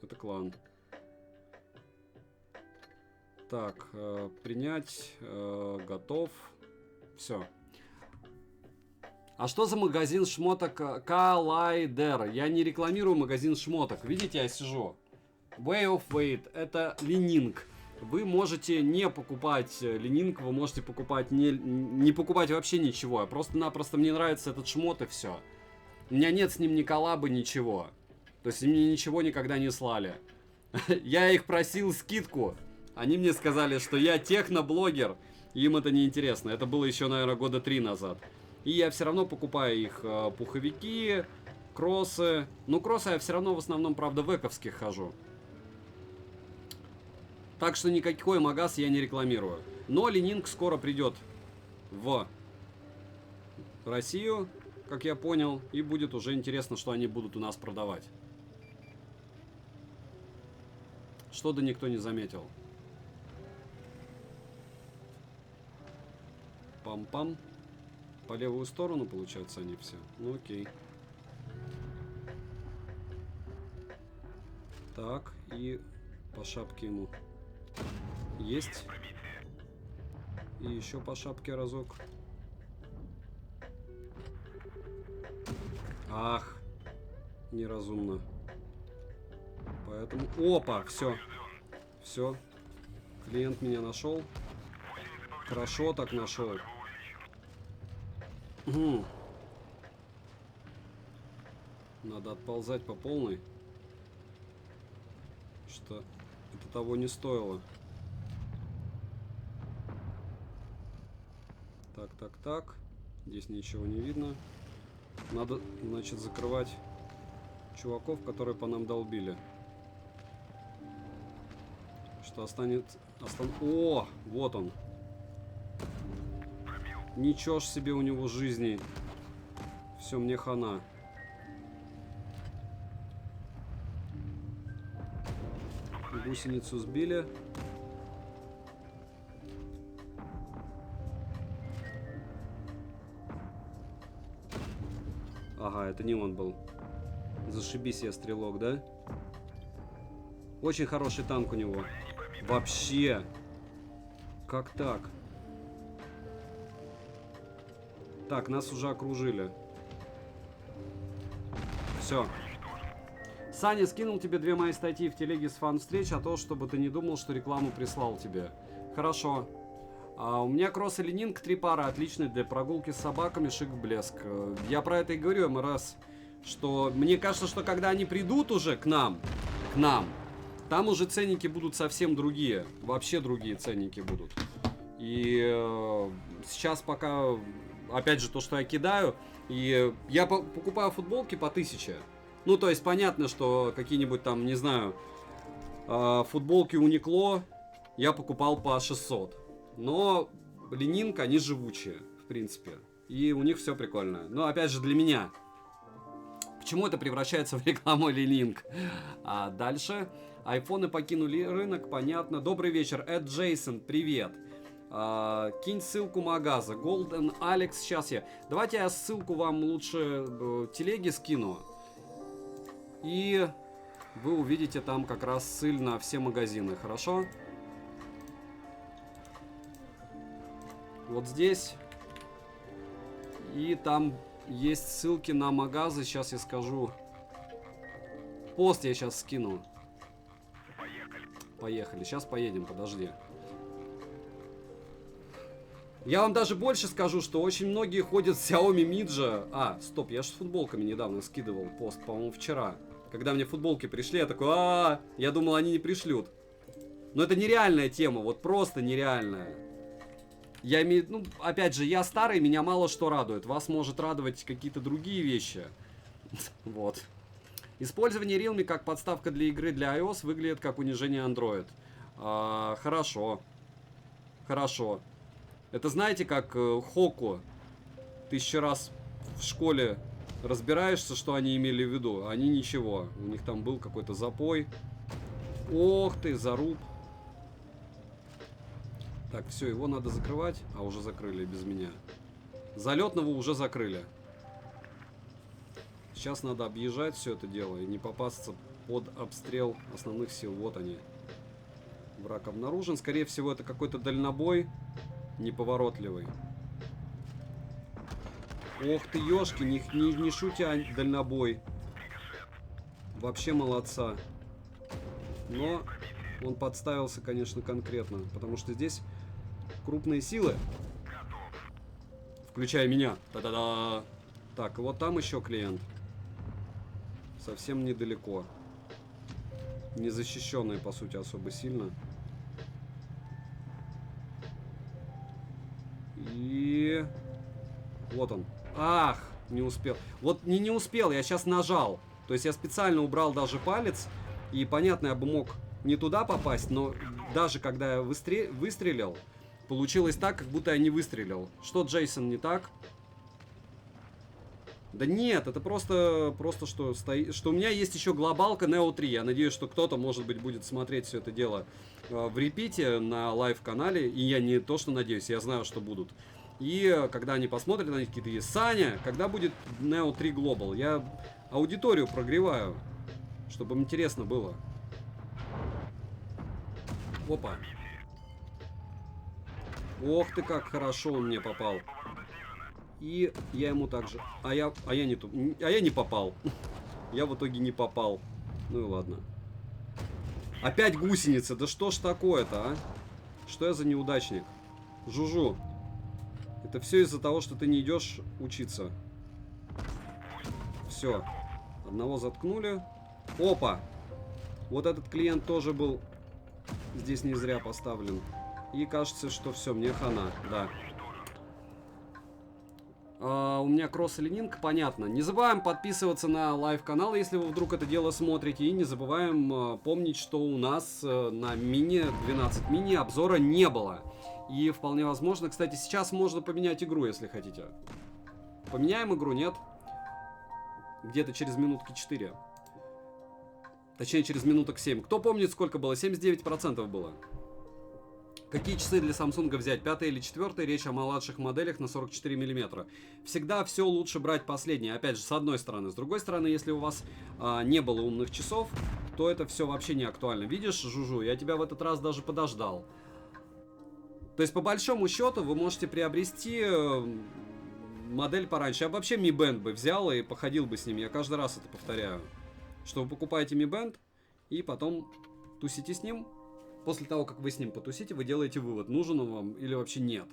Это клан. Так, принять, готов. Все. А что за магазин шмоток Collider? Я не рекламирую магазин шмоток. Видите, я сижу. Way of Weight. Это Ленинг. Вы можете не покупать Ленинг, вы можете покупать не покупать вообще ничего. Просто-напросто мне нравится этот шмот и все. У меня нет с ним ни коллаба, ничего. То есть мне ничего никогда не слали. Я их просил скидку. Они мне сказали, что я техноблогер. Им это не интересно. Это было еще, наверное, года 3 назад. И я все равно покупаю их пуховики, кроссы. Ну, кроссы я все равно в основном, правда, в эковских хожу. Так что никакой магаз я не рекламирую. Но Ли-Ning скоро придет в Россию, как я понял. И будет уже интересно, что они будут у нас продавать. Что-то никто не заметил. Пам-пам. По левую сторону, получается, они все. Ну окей. Так, и по шапке ему. Есть. И еще по шапке разок. Ах, неразумно. Поэтому... Опа, все. Все. Клиент меня нашел. Хорошо так нашел. Надо отползать по полной. Что это того не стоило. Так, так, так. Здесь ничего не видно. Надо, значит, закрывать чуваков, которые по нам долбили. Что останется... О, вот он. Ничего ж себе у него жизни. Все, мне хана. Гусеницу сбили. Ага, это не он был. Зашибись я, стрелок, да? Очень хороший танк у него. Вообще. Как так? Так, нас уже окружили. Все. Саня скинул тебе 2 мои статьи в телеге с фан-встреч, а то, чтобы ты не думал, что рекламу прислал тебе. Хорошо. У меня кросс и Ли-Ning 3 пары отличные для прогулки с собаками, шик в блеск. Я про это и говорю МРС, что мне кажется, что когда они придут уже к нам, там уже ценники будут совсем другие. Вообще другие ценники будут. И сейчас пока... Опять же, то, что я кидаю. И я покупаю футболки по 1000. Ну, то есть, понятно, что какие-нибудь там, не знаю, футболки Uniqlo я покупал по 600. Но Ли-Ning, они живучие, в принципе. И у них все прикольно. Но, опять же, для меня. Почему это превращается в рекламу Ли-Ning? А дальше. Айфоны покинули рынок, понятно. Добрый вечер, Эд Джейсон, привет. Кинь ссылку магаза. Golden Alex. Сейчас я. Давайте я ссылку вам лучше телеги скину. И вы увидите там как раз ссыль на все магазины. Хорошо? Вот здесь. И там есть ссылки на магазы. Сейчас я скажу. Пост я сейчас скину. Поехали. Сейчас поедем, подожди. Я вам даже больше скажу, что очень многие ходят с Xiaomi Midge. Стоп, я же с футболками недавно скидывал пост, по-моему, вчера. Когда мне футболки пришли, я такой, я думал, они не пришлют. Но это нереальная тема, вот просто нереальная. Я имею, ну, опять же, я старый, меня мало что радует. Вас может радовать какие-то другие вещи. Вот. Использование Realme как подставка для игры для iOS выглядит как унижение Android. Хорошо. Хорошо. Это знаете, как Хоку. 1000 раз в школе разбираешься, что они имели в виду. Они ничего. У них там был какой-то запой. Ох ты, заруб. Так, все, его надо закрывать. А уже закрыли без меня. Залетного уже закрыли. Сейчас надо объезжать все это дело и не попасться под обстрел основных сил. Вот они. Враг обнаружен. Скорее всего, это какой-то дальнобой. Неповоротливый. Ох ты, ёшки, не шутя, дальнобой. Вообще молодца. Но он подставился, конечно, конкретно. Потому что здесь крупные силы. Включая меня. Та-да-да. Так, вот там еще клиент. Совсем недалеко. Незащищенные, по сути, особо сильно. Вот он. Ах, не успел. Вот не успел, я сейчас нажал. То есть я специально убрал даже палец. И понятно, я бы мог не туда попасть, но даже когда я выстрелил, получилось так, как будто я не выстрелил. Что, Джейсон, не так? Да нет, это просто что, что у меня есть еще глобалка Neo 3. Я надеюсь, что кто-то, может быть, будет смотреть все это дело в репите на лайв-канале. И я не то, что надеюсь, я знаю, что будут. И когда они посмотрят, они какие-то есть. Саня, когда будет Neo 3 Global? Я аудиторию прогреваю, чтобы им интересно было. Опа. Ох ты, как хорошо он мне попал. И я ему также. А я не попал. Я в итоге не попал. Ну и ладно. Опять гусеница. Да что ж такое-то, а? Что я за неудачник? Жужу. Это все из-за того, что ты не идешь учиться. Все. Одного заткнули. Опа. Вот этот клиент тоже был здесь не зря поставлен. И кажется, что все, мне хана. Да. У меня кросс или нинг, понятно. Не забываем подписываться на лайв-канал, если вы вдруг это дело смотрите. И не забываем помнить, что у нас на мини 12 мини обзора не было. И вполне возможно, кстати, сейчас можно поменять игру, если хотите. Поменяем игру, нет? Где-то через минутки 4. Точнее, через минуток 7. Кто помнит, сколько было? 79% было. Какие часы для Samsung взять? 5 или 4? Речь о младших моделях на 44 мм. Всегда все лучше брать последние. Опять же, с одной стороны. С другой стороны, если у вас не было умных часов, то это все вообще не актуально. Видишь, Жужу, я тебя в этот раз даже подождал. То есть, по большому счету, вы можете приобрести модель пораньше. Я бы вообще Mi Band бы взял и походил бы с ним. Я каждый раз это повторяю. Что вы покупаете Mi Band и потом тусите с ним. После того, как вы с ним потусите, вы делаете вывод, нужен он вам или вообще нет.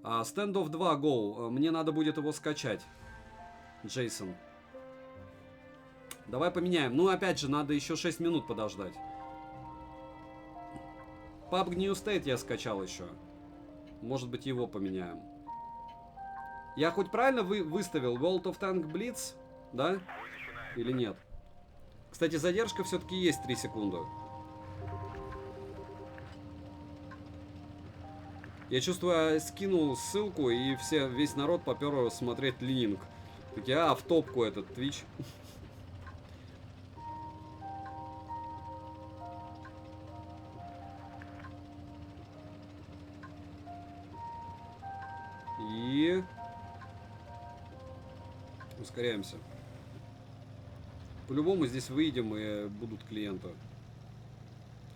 Standoff 2 Go. Мне надо будет его скачать. Джейсон. Давай поменяем. Ну, опять же, надо еще 6 минут подождать. PUBG New State я скачал еще. Может быть, его поменяем. Я хоть правильно выставил World of Tank Blitz? Да? Или нет? Кстати, задержка все-таки есть 3 секунды. Я чувствую, я скинул ссылку, и весь народ попер смотреть Лининг. Такие, в топку этот Twitch. И... ускоряемся. По-любому здесь выйдем, и будут клиенты.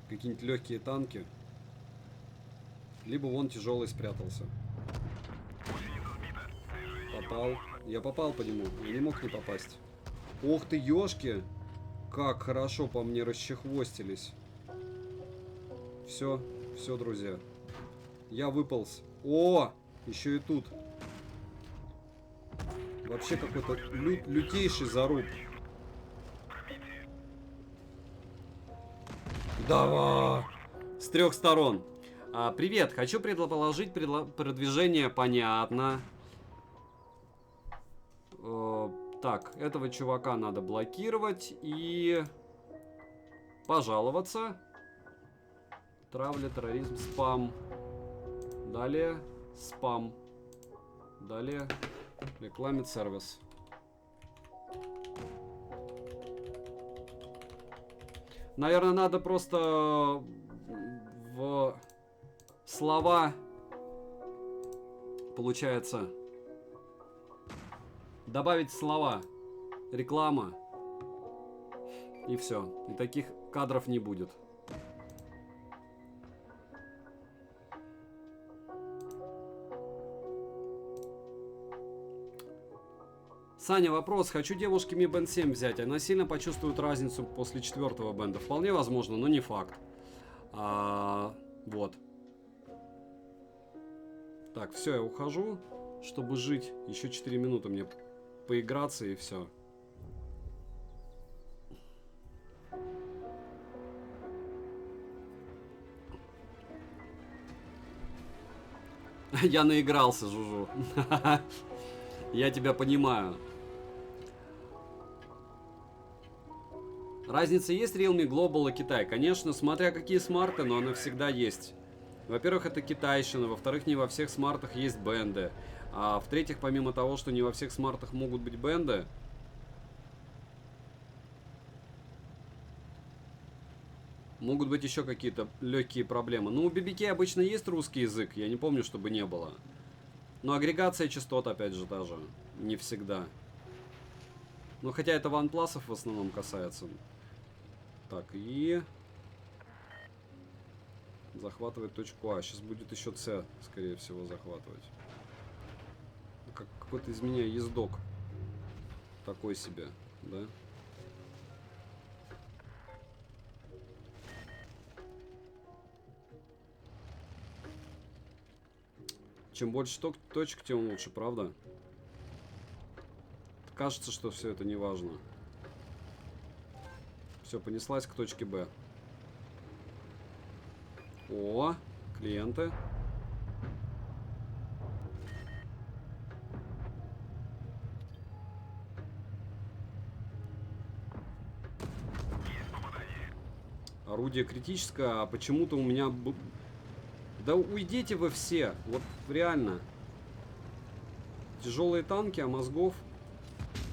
Какие-нибудь легкие танки. Либо вон тяжелый спрятался. Попал. Я попал по нему. Я не мог не попасть. Ох ты, ёшки! Как хорошо по мне расчехвостились. Все, друзья. Я выполз. О! Еще и тут. Вообще какой-то лютейший заруб. Давай! С 3 сторон. Привет, хочу предложить продвижение, понятно. Так, этого чувака надо блокировать и пожаловаться. Травля, терроризм, спам. Далее спам. Далее рекламит сервис. Наверное, надо просто в слова, получается, добавить слова, реклама, и все. И таких кадров не будет. Саня, вопрос. Хочу девушке Mi Band 7 взять. Она сильно почувствует разницу после 4-го бенда. Вполне возможно, но не факт. Вот. Так, все, я ухожу, чтобы жить. Еще 4 минуты мне поиграться и все. Я наигрался, Жужу. Я тебя понимаю. Разница есть Realme Global и Китай? Конечно, смотря какие смарты, но она всегда есть. Во-первых, это китайщина, во-вторых, не во всех смартах есть бенды. А в-третьих, помимо того, что не во всех смартах могут быть бенды, могут быть еще какие-то легкие проблемы. Ну, у BBK обычно есть русский язык, я не помню, чтобы не было. Но агрегация частот, опять же, даже не всегда. Ну, хотя это OnePlus в основном касается. Так, и... захватывает точку А. Сейчас будет еще С, скорее всего, захватывать. Какой-то из меня ездок. Такой себе, да? Чем больше точек, тем лучше, правда? Кажется, что все это не важно. Все, понеслась к точке Б. О, клиенты. Орудие критическое, а почему-то у меня... Да уйдите вы все, вот реально. Тяжелые танки, а мозгов...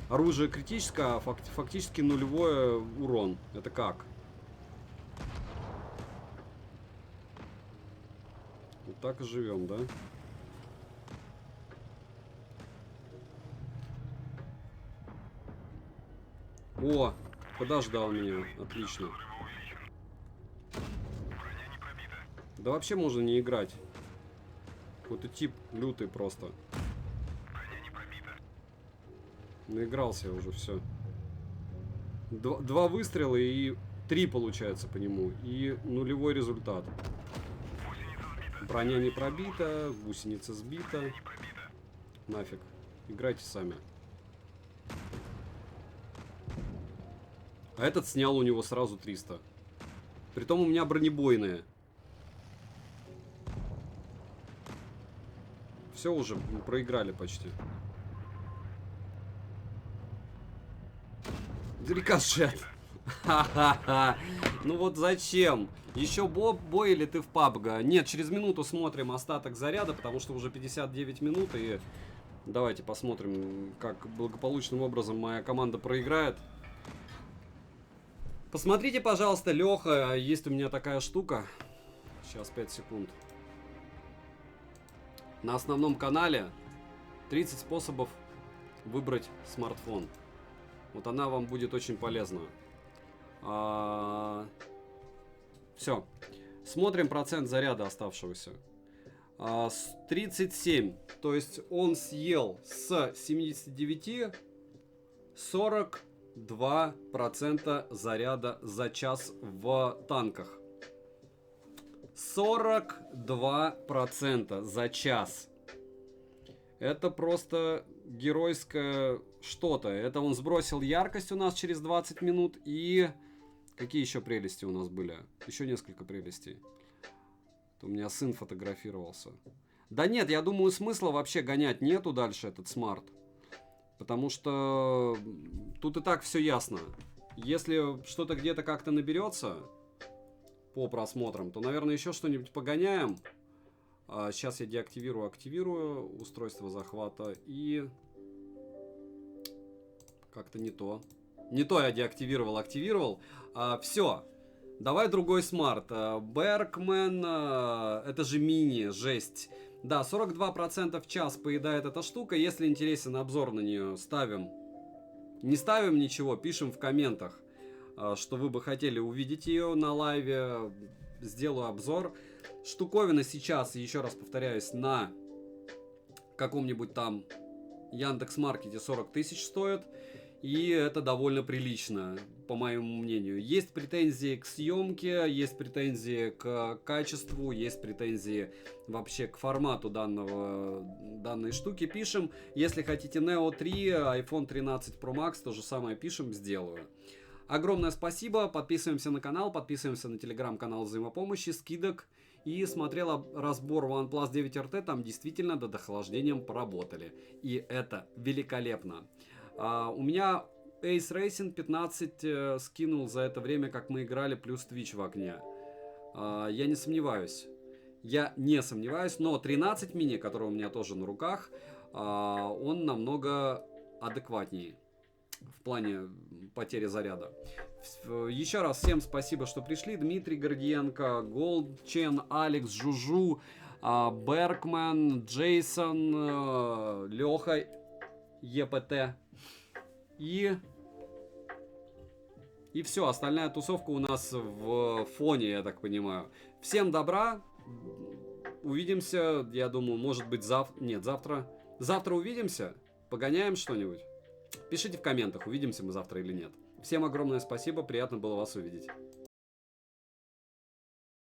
Оружие критическое, а фактически нулевой урон. Это как? Вот так и живем, да? О, подождал меня. Отлично. Да вообще можно не играть. Какой-то тип лютый просто. Наигрался уже, все. Два выстрела и 3 получается по нему. И нулевой результат. Броня не пробита, гусеница сбита. Нафиг. Играйте сами. А этот снял у него сразу 300. Притом у меня бронебойные. Все уже, мы проиграли почти. Рикошет. Ха-ха-ха. Ну вот зачем? Еще бой или ты в PUBG? Нет, через минуту смотрим остаток заряда, потому что уже 59 минут. И давайте посмотрим, как благополучным образом моя команда проиграет. Посмотрите, пожалуйста, Леха, есть у меня такая штука. Сейчас 5 секунд. На основном канале 30 способов выбрать смартфон. Вот она вам будет очень полезна. Все. Смотрим процент заряда оставшегося. 37. То есть он съел с 79 42% заряда за час в танках. 42% за час. Это просто геройское что-то. Это он сбросил яркость у нас через 20 минут. И какие еще прелести у нас были? Еще несколько прелестей. У меня сын фотографировался. Да нет, я думаю, смысла вообще гонять нету дальше этот смарт. Потому что тут и так все ясно. Если что-то где-то как-то наберется по просмотрам, то, наверное, еще что-нибудь погоняем. Сейчас я активирую устройство захвата. И как-то не то. Не то я активировал. Все. Давай другой смарт. Беркмен, это же мини, жесть. Да, 42% в час поедает эта штука. Если интересен обзор на нее, ставим. Не ставим ничего, пишем в комментах, что вы бы хотели увидеть ее на лайве. Сделаю обзор. Штуковина сейчас, еще раз повторяюсь, на каком-нибудь там Яндекс.Маркете 40 тысяч стоит. И это довольно прилично, по моему мнению. Есть претензии к съемке, есть претензии к качеству, есть претензии вообще к формату данной штуки. Пишем. Если хотите Neo 3, iPhone 13 Pro Max, то же самое пишем, сделаю. Огромное спасибо, подписываемся на канал, подписываемся на телеграм-канал взаимопомощи, скидок. И смотрела разбор OnePlus 9RT, там действительно над охлаждением поработали. И это великолепно. У меня Ace Racing 15 скинул за это время, как мы играли, плюс Twitch в окне. Я не сомневаюсь. Но 13 мини, который у меня тоже на руках, он намного адекватнее в плане потери заряда. Еще раз всем спасибо, что пришли. Дмитрий Гордиенко, Голдчен, Алекс, Жужу, Беркман, Джейсон, Леха, ЕПТ. И все, остальная тусовка у нас в фоне, я так понимаю. Всем добра. Увидимся, я думаю, может быть завтра. Завтра увидимся. Погоняем что-нибудь. Пишите в комментах, увидимся мы завтра или нет. Всем огромное спасибо, приятно было вас увидеть.